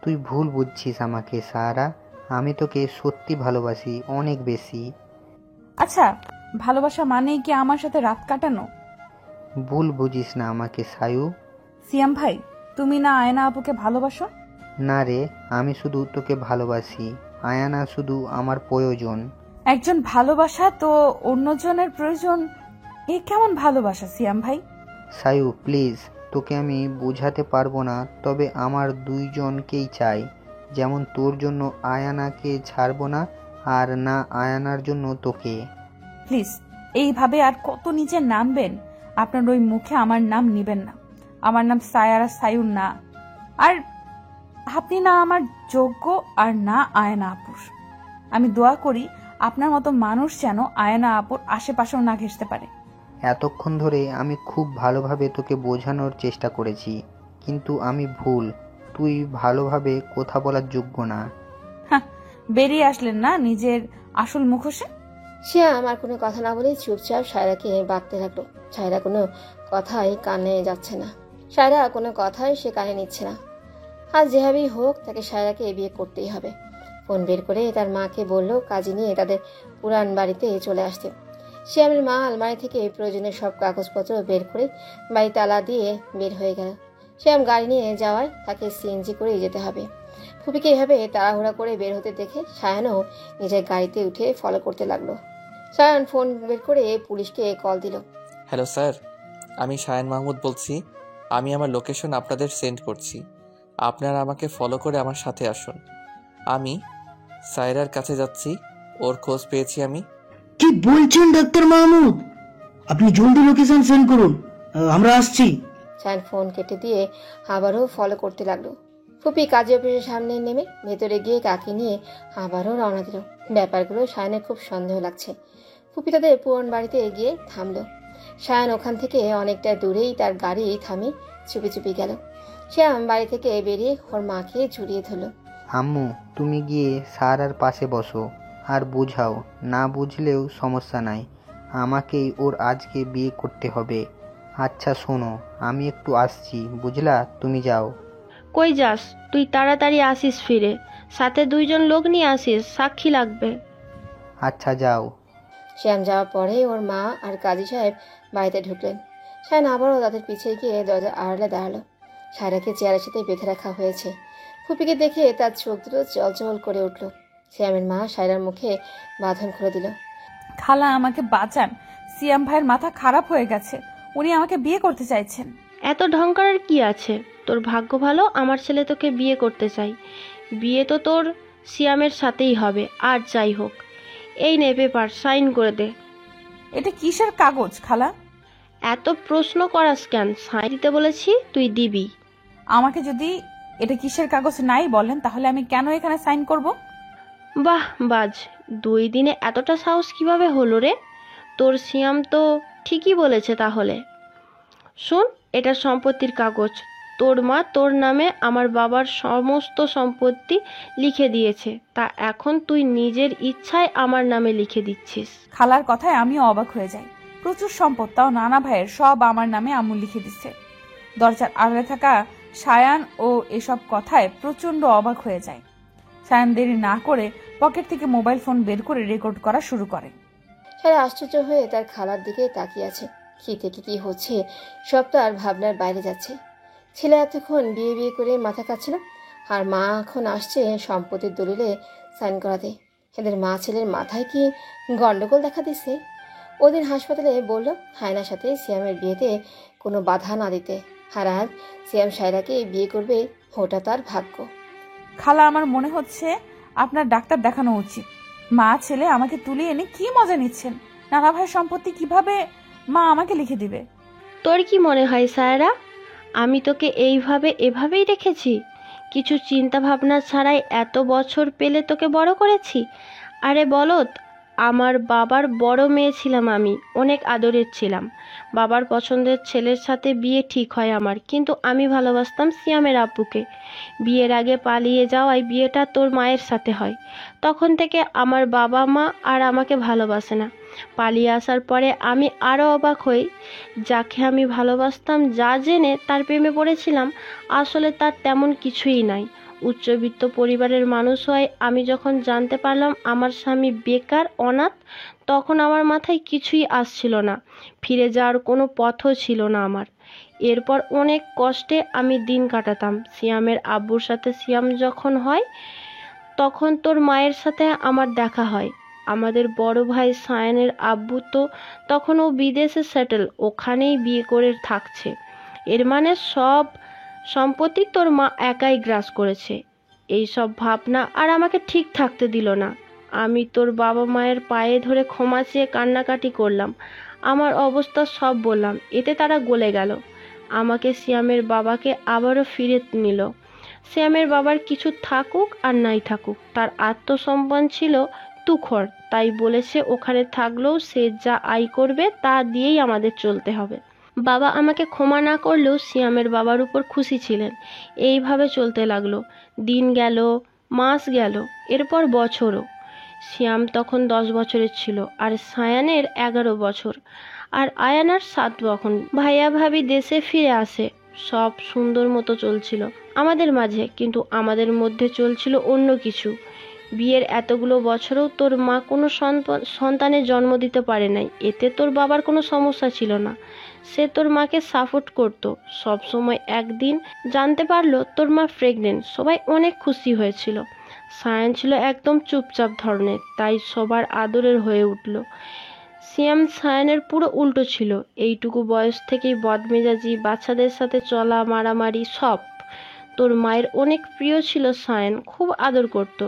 তুই ভুল বুঝছিস আমাকে সারা। আমি তোকে সত্যি ভালোবাসি, অনেক বেশি। আচ্ছা, ভালোবাসা মানেই কি আমার সাথে রাত কাটানো? ভুল বুঝিস না আমাকে সায়ু। সিয়াম ভাই, তুমি না আয়না আপুকে ভালোবাসো? না রে, আমি শুধু তোকে ভালোবাসি। আয়ানা শুধু আমার প্রয়োজন। একজন ভালোবাসা তো অন্যজনের প্রয়োজন, এ কেমন ভালোবাসা সিয়াম ভাই? সায়ু প্লিজ, তোকে আমি বোঝাতে পারবো না, তবে আমার দুইজনকেই চাই। যেমন তোর জন্য আয়ানাকে ছাড়বো না, আর না আয়ানার জন্য তোকে। প্লিজ, এইভাবে আর কত নিচে নামবেন? আপনার ওই মুখে আমার নাম নিবেন না। আমার নাম সায়ারা সায়ুর না। আর আপনি না আমার যোগ্য, আর না আয়না আপুর। আমি দোয়া করি আপনার মতো মানুষ যেন আয়না আপুর আশেপাশেও না ঘেঁষতে পারে। এতক্ষণ ধরে আমি খুব ভালোভাবে তোকে বোঝানোর চেষ্টা করেছি, কিন্তু আমি ভুল। তুই ভালোভাবে কথা বলার যোগ্য না। হ্যাঁ, বেরিয়ে আসলেন না নিজের আসল মুখোশে? সে আমার কোনো কথা না বলে চুপচাপ সায়রাকে বাঁধতে লাগলো। সায়রা কোনো কথাই কানে যাচ্ছে না। সায়রা কোনো কথাই সে কানে নিচ্ছে না। আজ যেভাবেই হোক তাকে সায়রাকে বিয়ে করতেই হবে। ফোন বের করে তার মাকে বলল কাজে নিয়ে তাদের পুরান বাড়িতে চলে আসতে। সিয়ামের মা আলমারি থেকে প্রয়োজনীয় সব কাগজপত্র বের করে বাড়ি তালা দিয়ে বের হয়ে গেল। সিয়াম গাড়ি নিয়ে যাওয়ায় তাকে সিএনজি করে যেতে হবে। ফুপিকে এভাবে তাড়াহুড়া করে বের হতে দেখে সায়ানও নিজের গাড়িতে উঠে ফলো করতে লাগলো। সায়ান ফোন বের করে পুলিশকে কল দিল। হ্যালো স্যার, আমি শায়ান মাহমুদ বলছি। আমি আমার লোকেশন আপনাদের সেন্ড করছি। আপনারা আমাকে ফলো করে আমার সাথে আসুন। আমি সায়রার কাছে যাচ্ছি। ওর খোঁজ পেয়েছি আমি। কি বলছেন ডাক্তার মাহমুদ? আপনি জলদি লোকেশন সেন্ড করুন, আমরা আসছি। সায়ান ফোন কেটে দিয়ে আবারও ফলো করতে লাগলো। ফুপি কাজী অফিসের সামনে নেমে ভেতরে গিয়ে কাকি নিয়ে আবারও রওনা দিল। ব্যাপারগুলো সায়ানের খুব সন্দেহ লাগছে। ফুপি তাদের পুরন বাড়িতে গিয়ে থামলো। সায়ান ওখান থেকে অনেকটা দূরেই তার গাড়ি থামিয়ে চুপি চুপি গেল। শ্যাম বাড়ি থেকে বেরিয়ে ওর মাকে জড়িয়ে ধরলো। আম্মু, তুমি গিয়ে সারার পাশে বসো আর বুঝাও। না বুঝলেও সমস্যা নাই, আমাকেই ওর আজকে বিয়ে করতে হবে। আচ্ছা শোনো, আমি একটু আসছি, বুঝলা? তুমি যাও। কই যাস? তুই তাড়াতাড়ি আসিস ফিরে, সাথে 2জন লোক নিয়ে আসিস, সাক্ষী লাগবে। আচ্ছা যাও। শ্যাম যাওয়ার পরে ওর মা আর কাজী সাহেব বাড়িতে ঢুকলেন। শায়ন আবারও তাদের পিছিয়ে গিয়ে দরজা আড়ালে দাঁড়ালো। সায়রাকে চেয়ারের সাথে বেঁধে রাখা হয়েছে। ফুপিকে দেখে তার চোখ দুটো চলচল করে উঠল। শ্যামের মা সায়রার মুখে বাঁধন খুলে দিল। খালা আমাকে বাঁচান, সিয়াম ভাইয়ের মাথা খারাপ হয়ে গেছে, উনি আমাকে বিয়ে করতে চাইছেন। এত ঢং করার কি আছে? তোর ভাগ্য ভালো আমার ছেলে তোকে বিয়ে করতে চাই। বিয়ে তো তোর সিয়ামের সাথেই হবে, আর যাই হোক। এই নে পেপার, সাইন করে দে। এটা কিসের কাগজ খালা? এত প্রশ্ন করাস কেন? সাইন দিতে বলেছি, তুই দিবি। আমাকে যদি এটা কিসের কাগজ নাই বলেন তাহলে আমি কেন এখানে সাইন করব? বাহ বাজ, 2 দিনে এতটা সাহস কিভাবে হলো রে? তোর সিয়াম তো ঠিকই বলেছে তাহলে। শোন, এটা সম্পত্তির কাগজ। তোর মা তোর নামে আমার বাবার সমস্ত সম্পত্তি লিখে দিয়েছে, তা এখন তুই নিজের ইচ্ছায় আমার নামে লিখে দিচ্ছিস। খালার কথায় আমিও অবাক হয়ে যাই। প্রচুর সম্পদ, তাও নানা ভাইয়ের, সব আমার নামে আম্মু লিখে দিচ্ছে। দরজার আড়ালে থাকা সায়ান ও এসব কথায় প্রচন্ড অবাক হয়ে যায়। সায়ান দেরি না করে পকেট থেকে মোবাইল ফোন বের করে রেকর্ড করা শুরু করে। সারা আশ্চর্য হয়ে তার খালার দিকে তাকিয়ে আছে। কি থেকে কি হচ্ছে সব তো আর ভাবনার বাইরে যাচ্ছে। ছেলে এতক্ষণ বিয়ে বিয়ে করে মাথা কাটছিল, আর মা এখন আসছে সম্পত্তির দলিলে সাইন করাতে। এদের মা ছেলের মাথায় কি গন্ডগোল দেখা দিচ্ছে? ওদিন হাসপাতালে বলল হায়নার সাথে সিয়ামের বিয়েতে কোনো বাধা না দিতে, আর আজ সিয়াম সায়রাকে বিয়ে করবে, ওটা তার ভাগ্য। খালা, আমার মনে হচ্ছে আপনার ডাক্তার দেখানো উচিত। মা ছেলে আমাকে তুলে এনে কি মজা নিচ্ছেন। নানা ভাইয়ের সম্পত্তি কিভাবে মা আমাকে লিখে দিবে? তোর কি মনে হয় সায়রা, আমি তোকে এভাবেই রেখেছি? কিছু চিন্তা ভাবনা ছাড়াই এত বছর পেলে তোকে বড় করেছি? আরে বলদ, আমার বাবার বড় মেয়ে ছিলাম আমি, অনেক আদরের ছিলাম। বাবার পছন্দের ছেলের সাথে বিয়ে ঠিক হয় আমার, কিন্তু আমি ভালোবাসতাম সিয়ামের আব্বুকে। বিয়ের আগে পালিয়ে যাওয়ায় বিয়েটা তোর মায়ের সাথে হয়। তখন থেকে আমার বাবা মা আর আমাকে ভালোবাসে না। পালিয়ে আসার পরে আমি আরও অবাক হই, যাকে আমি ভালোবাসতাম, যা জেনে তার প্রেমে পড়েছিলাম, আসলে তার তেমন কিছুই নাই। উচ্চবিত্ত পরিবারের মানুষ হয় আমি যখন জানতে পারলাম আমার স্বামী বেকার, অনাথ, তখন আমার মাথায় কিছুই আসছিল না। ফিরে যাওয়ার কোনো পথও ছিল না আমার। এরপর অনেক কষ্টে আমি দিন কাটাতাম। সিয়ামের আব্বুর সাথে সিয়াম যখন হয়, তখন তোর মায়ের সাথে আমার দেখা হয়। আমাদের বড় ভাই সায়ানের আব্বু তো তখনও বিদেশে সেটেল, ওখানেই বিয়ে করে থাকছে। এর মানে সব সম্পত্তি তোর মা একাই গ্রাস করেছে। এই সব ভাবনা আর আমাকে ঠিক থাকতে দিল না। আমি তোর বাবা মায়ের পায়ে ধরে ক্ষমা চেয়ে কান্নাকাটি করলাম, আমার অবস্থা সব বললাম। এতে তারা গলে গেল। আমাকে সিয়ামের বাবাকে আবারও ফিরে নিল। সিয়ামের বাবার কিছু থাকুক আর নাই থাকুক, তার আত্মসম্মান ছিল তুখর, তাই বলেছে ওখানে থাকলেও সে যা আয় করবে তা দিয়েই আমাদের চলতে হবে। বাবা আমাকে ক্ষমা না করলেও সিয়ামের বাবার উপর খুশি ছিলেন। এইভাবে চলতে লাগলো। দিন গেল, মাস গেল, এরপর বছরও। সিয়াম তখন 10 বছরের ছিল, আর সায়ানের 11 বছর, আর আয়ানার 7 বছর। ভাইয়া ভাবি দেশে ফিরে আসে। সব সুন্দর মতো চলছিল আমাদের মাঝে, কিন্তু আমাদের মধ্যে চলছিল অন্য কিছু। বিয়ের এতগুলো বছরেও তোর মা কোনো সন্তানের জন্ম দিতে পারে নাই, এতে তোর বাবার কোনো সমস্যা ছিল না। সে তোর মাকে সাপোর্ট করত সব সময়। একদিন জানতে পারলো তোর মা প্রেগনেন্ট, সবাই অনেক খুশি হয়েছিল। সায়ান ছিল একদম চুপচাপ ধরনের, তাই সবার আদরের হয়ে উঠল। সিয়াম সায়ানের পুরো উল্টো ছিল। এইটুকু বয়স থেকেই বদমেজাজি, বাচ্চাদের সাথে চলা, মারামারি সব। তোর মায়ের অনেক প্রিয় ছিল সায়ান, খুব আদর করত।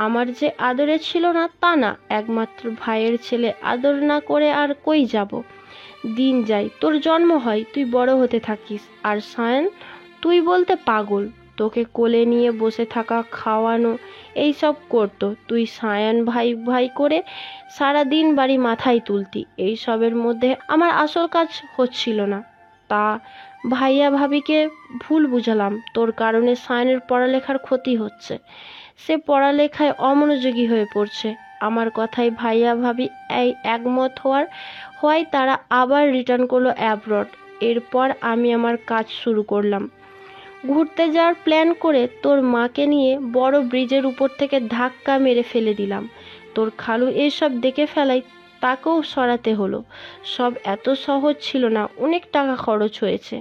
আমার যে আদরে ছিল না তা না, একমাত্র ভাইয়ের ছেলে, আদর না করে আর কই যাব। দিন যায়, তোর জন্ম হয়, তুই বড় হতে থাকিস, আর সায়ান তুই বলতে পাগল। তোকে কোলে নিয়ে বসে থাকা, খাওয়ানো, এইসব করতো। তুই সায়ান ভাই ভাই করে সারা দিন বাড়ি মাথায় তুলতি। এইসবের মধ্যে আমার আসল কাজ হচ্ছিল না। তা ভাইয়া ভাবিকে ভুল বুঝালাম, তোর কারণে সায়ানের পড়ালেখার ক্ষতি হচ্ছে। সে পড়ালেখায় অমনোযোগী হয়ে পড়ছে। আমার কথায় ভাইয়া ভাবি একমত হওয়ায় তারা আবার রিটার্ন করলো অ্যাব্রড। এরপর আমি আমার কাজ শুরু করলাম। ঘুরতে যাওয়ার প্ল্যান করে তোর মাকে নিয়ে বড় ব্রিজের উপর থেকে ধাক্কা মেরে ফেলে দিলাম। তোর খালু এসব দেখে ফেলায় তাকেও সরাতে হলো। সব এত সহজ ছিল না, অনেক টাকা খরচ হয়েছে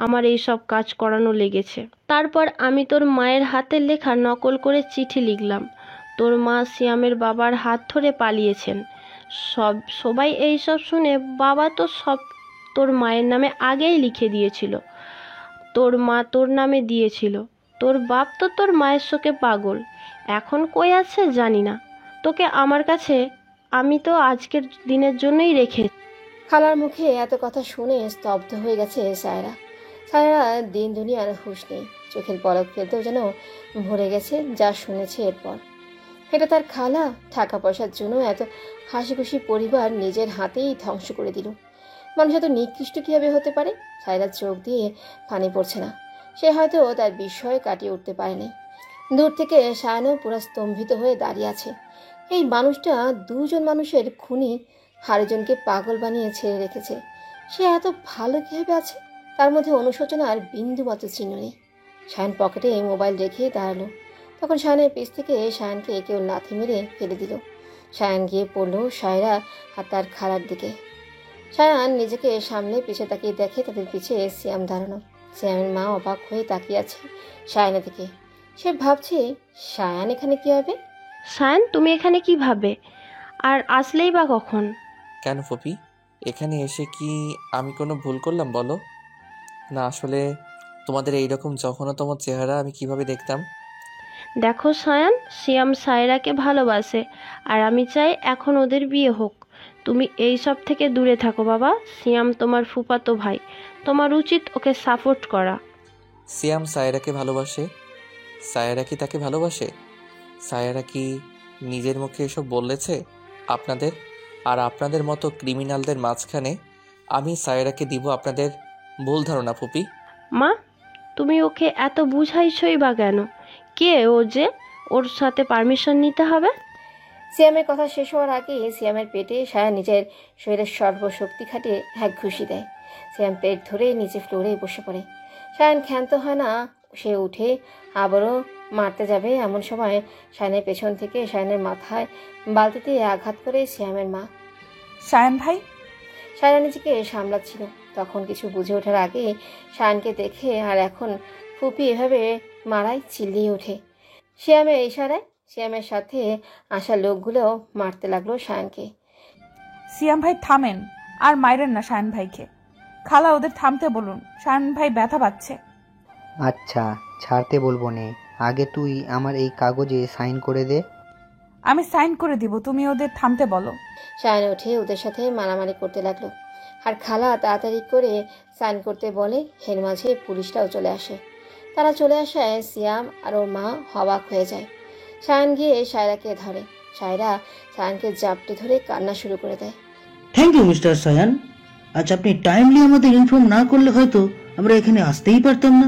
আমার এই সব কাজ করানো লেগেছে। তারপর আমি তোর মায়ের হাতের লেখা নকল করে চিঠি লিখলাম। তোর মা সিয়ামের বাবার হাত ধরে পালিয়েছেন। সবাই এই সব শুনে বাবা তো সব তোর মায়ের নামে আগেই লিখে দিয়েছিল। তোর মা তোর নামে দিয়েছিল। তোর বাপ তো তোর মায়ের শোকে পাগল, এখন কই আছে জানি না। তোকে আমার কাছে আমি তো আজকের দিনের জন্যই রেখে। খালার মুখে এত কথা শুনে স্তব্ধ হয়ে গেছে সায়রা। সায়রা দিন দুনিয়ার হুঁশ নেই, চোখের পলক ফেলতেও যেন ভরে গেছে যা শুনেছে এরপর। এটা তার খালা টাকা পয়সার জন্য এত হাসি খুশি পরিবার নিজের হাতেই ধ্বংস করে দিল। মানুষ এত নিকৃষ্ট কীভাবে হতে পারে? সায়রার চোখ দিয়ে পানি পড়ছে না। সে হয়তো তার বিস্ময় কাটিয়ে উঠতে পারেনি। দূর থেকে সায়ানও পুরো স্তম্ভিত হয়ে দাঁড়িয়ে আছে। এই মানুষটা দুজন মানুষের খুনি আরেকজনকে পাগল বানিয়ে ছেড়ে রেখেছে। সে এত ভালো কীভাবে আছে? তার মধ্যে অনুশোচনার বিন্দু মাত্র চিহ্ন নেই। সায়ান পকেটে মোবাইল রেখে দাঁড়ালো। তখন সায়ানের পিছ থেকে সায়ানকে কেউ লাথি মেরে ফেলে দিল। সায়ান গিয়ে পড়ল সায়রা আর তার খালার দিকে। সায়ান নিজেকে সামনে পিছে তাকিয়ে দেখে তাদের পিছে সিয়াম দাঁড়ানো। সিয়ামের মা অবাক হয়ে তাকিয়ে আছে সায়ানের দিকে। সে ভাবছে সায়ান এখানে কি হবে? সায়ান, তুমি এখানে কিভাবে? আর আসলেই বা কখন? কেন ফুপি, এখানে এসে কি আমি কোনো ভুল করলাম বলো? না আসলে তোমাদের এইরকম জঘন্যতম চেহারা আমি কিভাবে দেখতাম? দেখো সায়ান, সিয়াম সায়রাকে ভালোবাসে আর আমি চাই এখন ওদের বিয়ে হোক। তুমি এই সব থেকে দূরে থাকো বাবা। সিয়াম তোমার ফুফাতো ভাই, তোমার উচিত ওকে সাপোর্ট করা। সিয়াম সায়রাকে ভালোবাসে? সায়রা কি তাকে ভালোবাসে? সায়রা কি নিজের মুখে এসব বলেছে আপনাদের? আর আপনাদের মতো ক্রিমিনালদের মাঝখানে আমি সায়রাকে দিব আপনাদের ভুল ধারণা ফুপি। মা, তুমি ওকে এত বুঝাইছই বা কেন? কে ও যে ওর সাথে পারমিশন নিতে হবে? সিয়ামের কথা শেষ হওয়ার আগে সিয়ামের পেটে সায়া নিজের শরীরের সর্বশক্তি খাটিয়ে এক ঘুষি দেয়। সিয়াম পেট ধরে নিচে ফ্লোরে বসে পড়ে। সায়ান ক্ষান্ত হয় না। সে উঠে আবারও মারতে যাবে, এমন সময় সায়ানের পেছন থেকে সায়ানের মাথায় বালতিতে আঘাত করে সিয়ামের মা। সায়ান ভাই। সায়রা নিজেকে সামলাচ্ছিল। তখন কিছু বুঝে ওঠার আগে সায়ানকে দেখে আর এখন ফুপি এভাবে মারায় চিল্লিয়ে ওঠে। সিয়ামের ইশারায় সিয়ামের সাথে আসা লোকগুলোও মারতে লাগলো সায়ানকে। সিয়াম ভাই থামেন, আর মাইরেন না সায়ান ভাইকে। খালা ওদের থামতে বলুন, সায়ান ভাই ব্যথা পাচ্ছে। আচ্ছা, ছাড়তে বলবো নে, আগে তুই আমার এই কাগজে সাইন করে দে। আমি সাইন করে দিব, তুমি ওদের থামতে বলো। সায়ান উঠে ওদের সাথে মারামারি করতে লাগলো। আর খালা তাড়াতাড়ি করে সাইন করতে বলে। এর মাঝে পুলিশরাও চলে আসে। তারা চলে আসায় সিয়াম আর ওর মা অবাক হয়ে যায়। সায়ান গিয়ে সায়রাকে ধরে। সায়রা সায়ানকে জাপটে ধরে কান্না শুরু করে দেয়। থ্যাংক ইউ মিস্টার সায়ান, আজ আপনি টাইমলি আমাদের ইনফর্ম না করলে হয়তো আমরা এখানে আসতেই পারতাম না।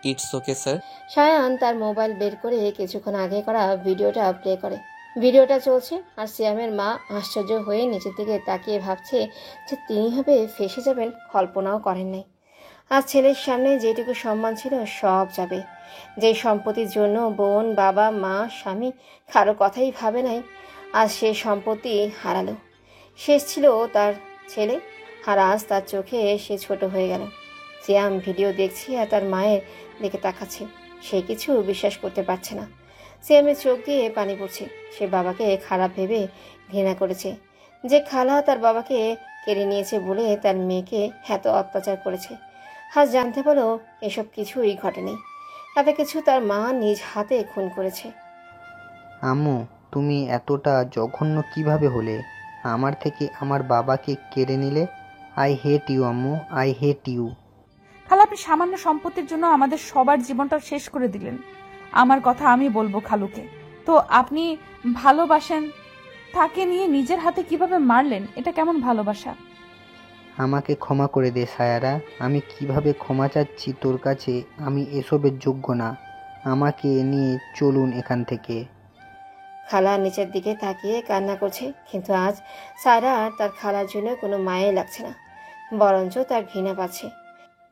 It's okay sir. সায়ান তার মোবাইল বের করে কিছুক্ষণ আগে করা ভিডিওটা প্লে করে। ভিডিওটা চলছে আর সিয়ামের মা আশ্চর্য হয়ে নিচের দিকে তাকিয়ে ভাবছে যে তিনি হবে ফেঁসে যাবেন কল্পনাও করেন নাই। আজ ছেলের সামনে যেটুকু সম্মান ছিল সব যাবে। যে সম্পত্তির জন্য বোন, বাবা, মা, স্বামী কারো কথাই ভাবে নাই, আজ সে সম্পত্তি হারালো। শেষ ছিল তার ছেলে, আর আজ তার চোখে সে ছোট হয়ে গেল। সিয়াম ভিডিও দেখছে আর তার মায়ের দিকে তাকাচ্ছে। সে কিছু বিশ্বাস করতে পারছে না। সিয়ামের চোখ দিয়ে পানি পড়ছে। সে বাবাকে খারাপ ভেবে ঘৃণা করেছে। যে খালা তার বাবাকে কেড়ে নিয়েছে বলে তার মেয়েকে এত অত্যাচার করেছে, আজ জানতে পারলো এসব কিছুই ঘটেনি। তাতে কিছু তার মা নিজ হাতে খুন করেছে। আম্মু, তুমি এতটা জঘন্য কিভাবে হলে? আমার থেকে আমার বাবাকে কেড়ে নিলে। আই হেট ইউ আম্মু, আই হেট ইউ। খালা, আপনি সামান্য সম্পত্তির জন্য আমাদের সবার জীবনটা শেষ করে দিলেন। আমার কথা আমি বলবো খালুকে। তো আপনি ভালোবাসেন তাকে নিয়ে নিজের হাতে কিভাবে মারলেন? এটা কেমন ভালোবাসা? আমাকে ক্ষমা করে দে সায়ারা, আমি কিভাবে ক্ষমা চাচ্ছি তোর কাছে। আমি এসবের যোগ্য না। আমাকে নিয়ে চলুন এখান থেকে। খালা নিচের দিকে তাকিয়ে কান্না করছে, কিন্তু আজ সায়রা আর তার খালার জন্য কোনো মায়ে লাগছে না, বরঞ্চ তার ঘৃণা পাচ্ছে।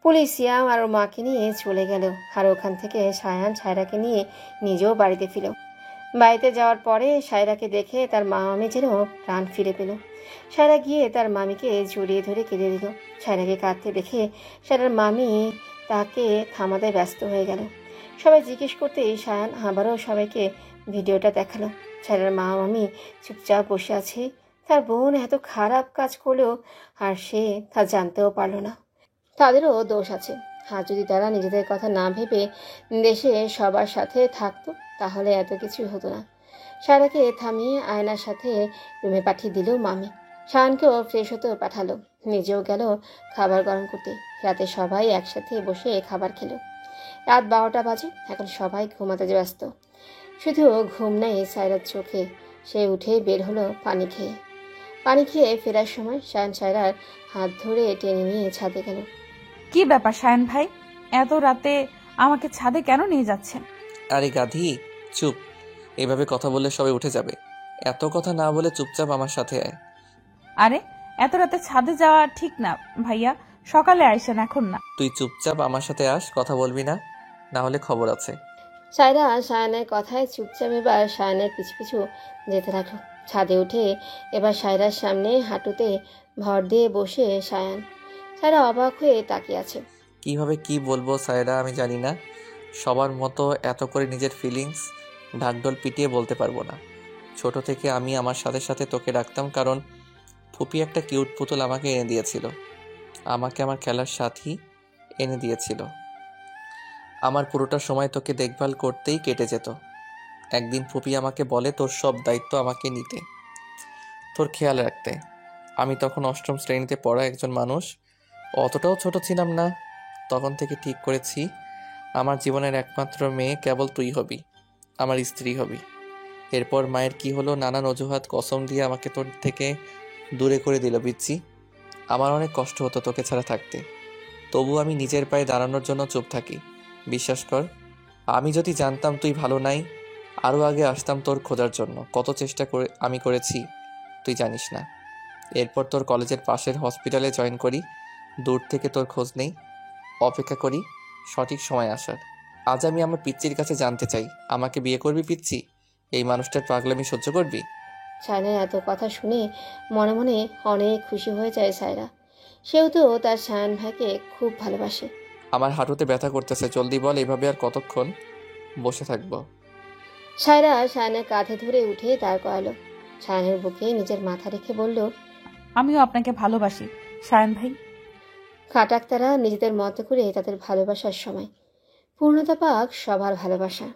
পুলিশ সিয়াম আর ওর মাকে নিয়ে চলে গেল। আর ওখান থেকে সায়ান সায়রাকে নিয়ে নিজেও বাড়িতে ফিরল। বাড়িতে যাওয়ার পরে সায়রাকে দেখে তার মা মামি যেন প্রাণ ফিরে পেল। সায়রা গিয়ে তার মামিকে জড়িয়ে ধরে কেঁদে দিল। সায়রাকে কাঁদতে দেখে সায়রার মামি তাকে থামাতে ব্যস্ত হয়ে গেল। সবাই জিজ্ঞেস করতেই সায়ান আবারও সবাইকে ভিডিওটা দেখালো। সায়রার মা মামি চুপচাপ বসে আছে। তার বোন এত খারাপ কাজ করলেও আর সে তা জানতেও পারল না। তাদেরও দোষ আছে। আর যদি তারা নিজেদের কথা না ভেবে দেশে সবার সাথে থাকতো তাহলে এত কিছু হতো না। সায়রাকে থামিয়ে আয়নার সাথে রুমে পাঠিয়ে দিল মামি। শায়ানকেও ফ্রেশ হতেও পাঠালো, নিজেও গেল খাবার গরম করতে। রাতে সবাই একসাথে বসে খাবার খেলো। রাত 12টা বাজে। এখন সবাই ঘুমাতে ব্যস্ত। শুধু ঘুম নেই সায়রার চোখে। সে উঠে বের হলো পানি খেয়ে। পানি খেয়ে ফেরার সময় শায়ান সায়রার হাত ধরে টেনে নিয়ে ছাদে গেল। কি ব্যাপার শায়ান ভাই, এত রাতে আমাকে ছাদে কেন নিয়ে যাচ্ছেন? আরে গাধি, চুপ। এভাবে কথা বললে সবাই উঠে যাবে। এত কথা না বলে চুপচাপ আমার সাথে আয়। আরে এত রাতে ছাদে যাওয়া ঠিক না ভাইয়া, সকালে আইসেন, এখন না। তুই চুপচাপ আমার সাথে আস, কথা বলবি না, না হলে খবর আছে। সায়রা সায়ানের কথায় চুপচাপ এবার সায়ানের পিছু পিছু যেতে থাকলো। ছাদে উঠে এবার সায়রার সামনে হাঁটুতে ভর দিয়ে বসে সায়ান। সায়রা অবাক হয়ে তাকিয়ে আছে। কিভাবে কি বলবো সায়রা আমি জানি না। সবার মতো এত করে নিজের ফিলিংস ঢাকঢোল পিটিয়ে বলতে পারবো না। ছোট থেকে আমি আমার সাথে সাথে তোকে ডাকতাম, কারণ ফুপি একটা কিউট পুতুল আমাকে এনে দিয়েছিল। আমাকে আমার খেলার সাথী এনে দিয়েছিল। আমার পুরোটা সময় তোকে দেখভাল করতেই কেটে যেত। একদিন ফুপি আমাকে বলে তোর সব দায়িত্ব আমাকে নিতে, তোর খেয়াল রাখতে। আমি তখন 8ম শ্রেণীতে পড়া একজন মানুষ, অতটাও ছোট ছিলাম না। তখন থেকে ঠিক করেছি আমার জীবনের একমাত্র মেয়ে কেবল তুই হবি, আমার স্ত্রী হবি। এরপর মায়ের কি হলো, নানান অজুহাত কসম দিয়ে আমাকে তোর থেকে দূরে করে দিল বিচ্ছি। আমার অনেক কষ্ট হতো তোকে ছাড়া থাকতে, তবু আমি নিজের পায়ে দাঁড়ানোর জন্য চুপ থাকি। বিশ্বাস কর, আমি যদি জানতাম তুই ভালো নাই, আরও আগে আসতাম তোর খোঁজার জন্য। কত চেষ্টা করে আমি করেছি তুই জানিস না। এরপর তোর কলেজের পাশের হসপিটালে জয়েন করি। দূর থেকে তোর খোঁজ নেই, অপেক্ষা করি সঠিক সময় আসার। আজ আমি আমার পিচ্চির কাছে জানতে চাই, আমাকে বিয়ে করবি পিচ্চি? এই মানুষটার পাগলামি সহ্য করবি? সায়নের এত কথা শুনে মনে মনে অনেক খুশি হয়ে যায় সায়রা। সেও তো তার সায়ন ভাইকে খুব ভালোবাসে। আমার হাঁটুতে ব্যথা করতেছে, জলদি বল, এভাবে আর কতক্ষণ বসে থাকবো? সায়রা সায়নের কাঁধে ধরে উঠে দাঁড় করালো। সায়নের বুকে নিজের মাথা রেখে বলল, আমিও আপনাকে ভালোবাসি শায়ান ভাই। কাটাক্তারা নিজেদের মতো করে তাদের ভালোবাসার সময় পূর্ণতা পাক সবার ভালোবাসা।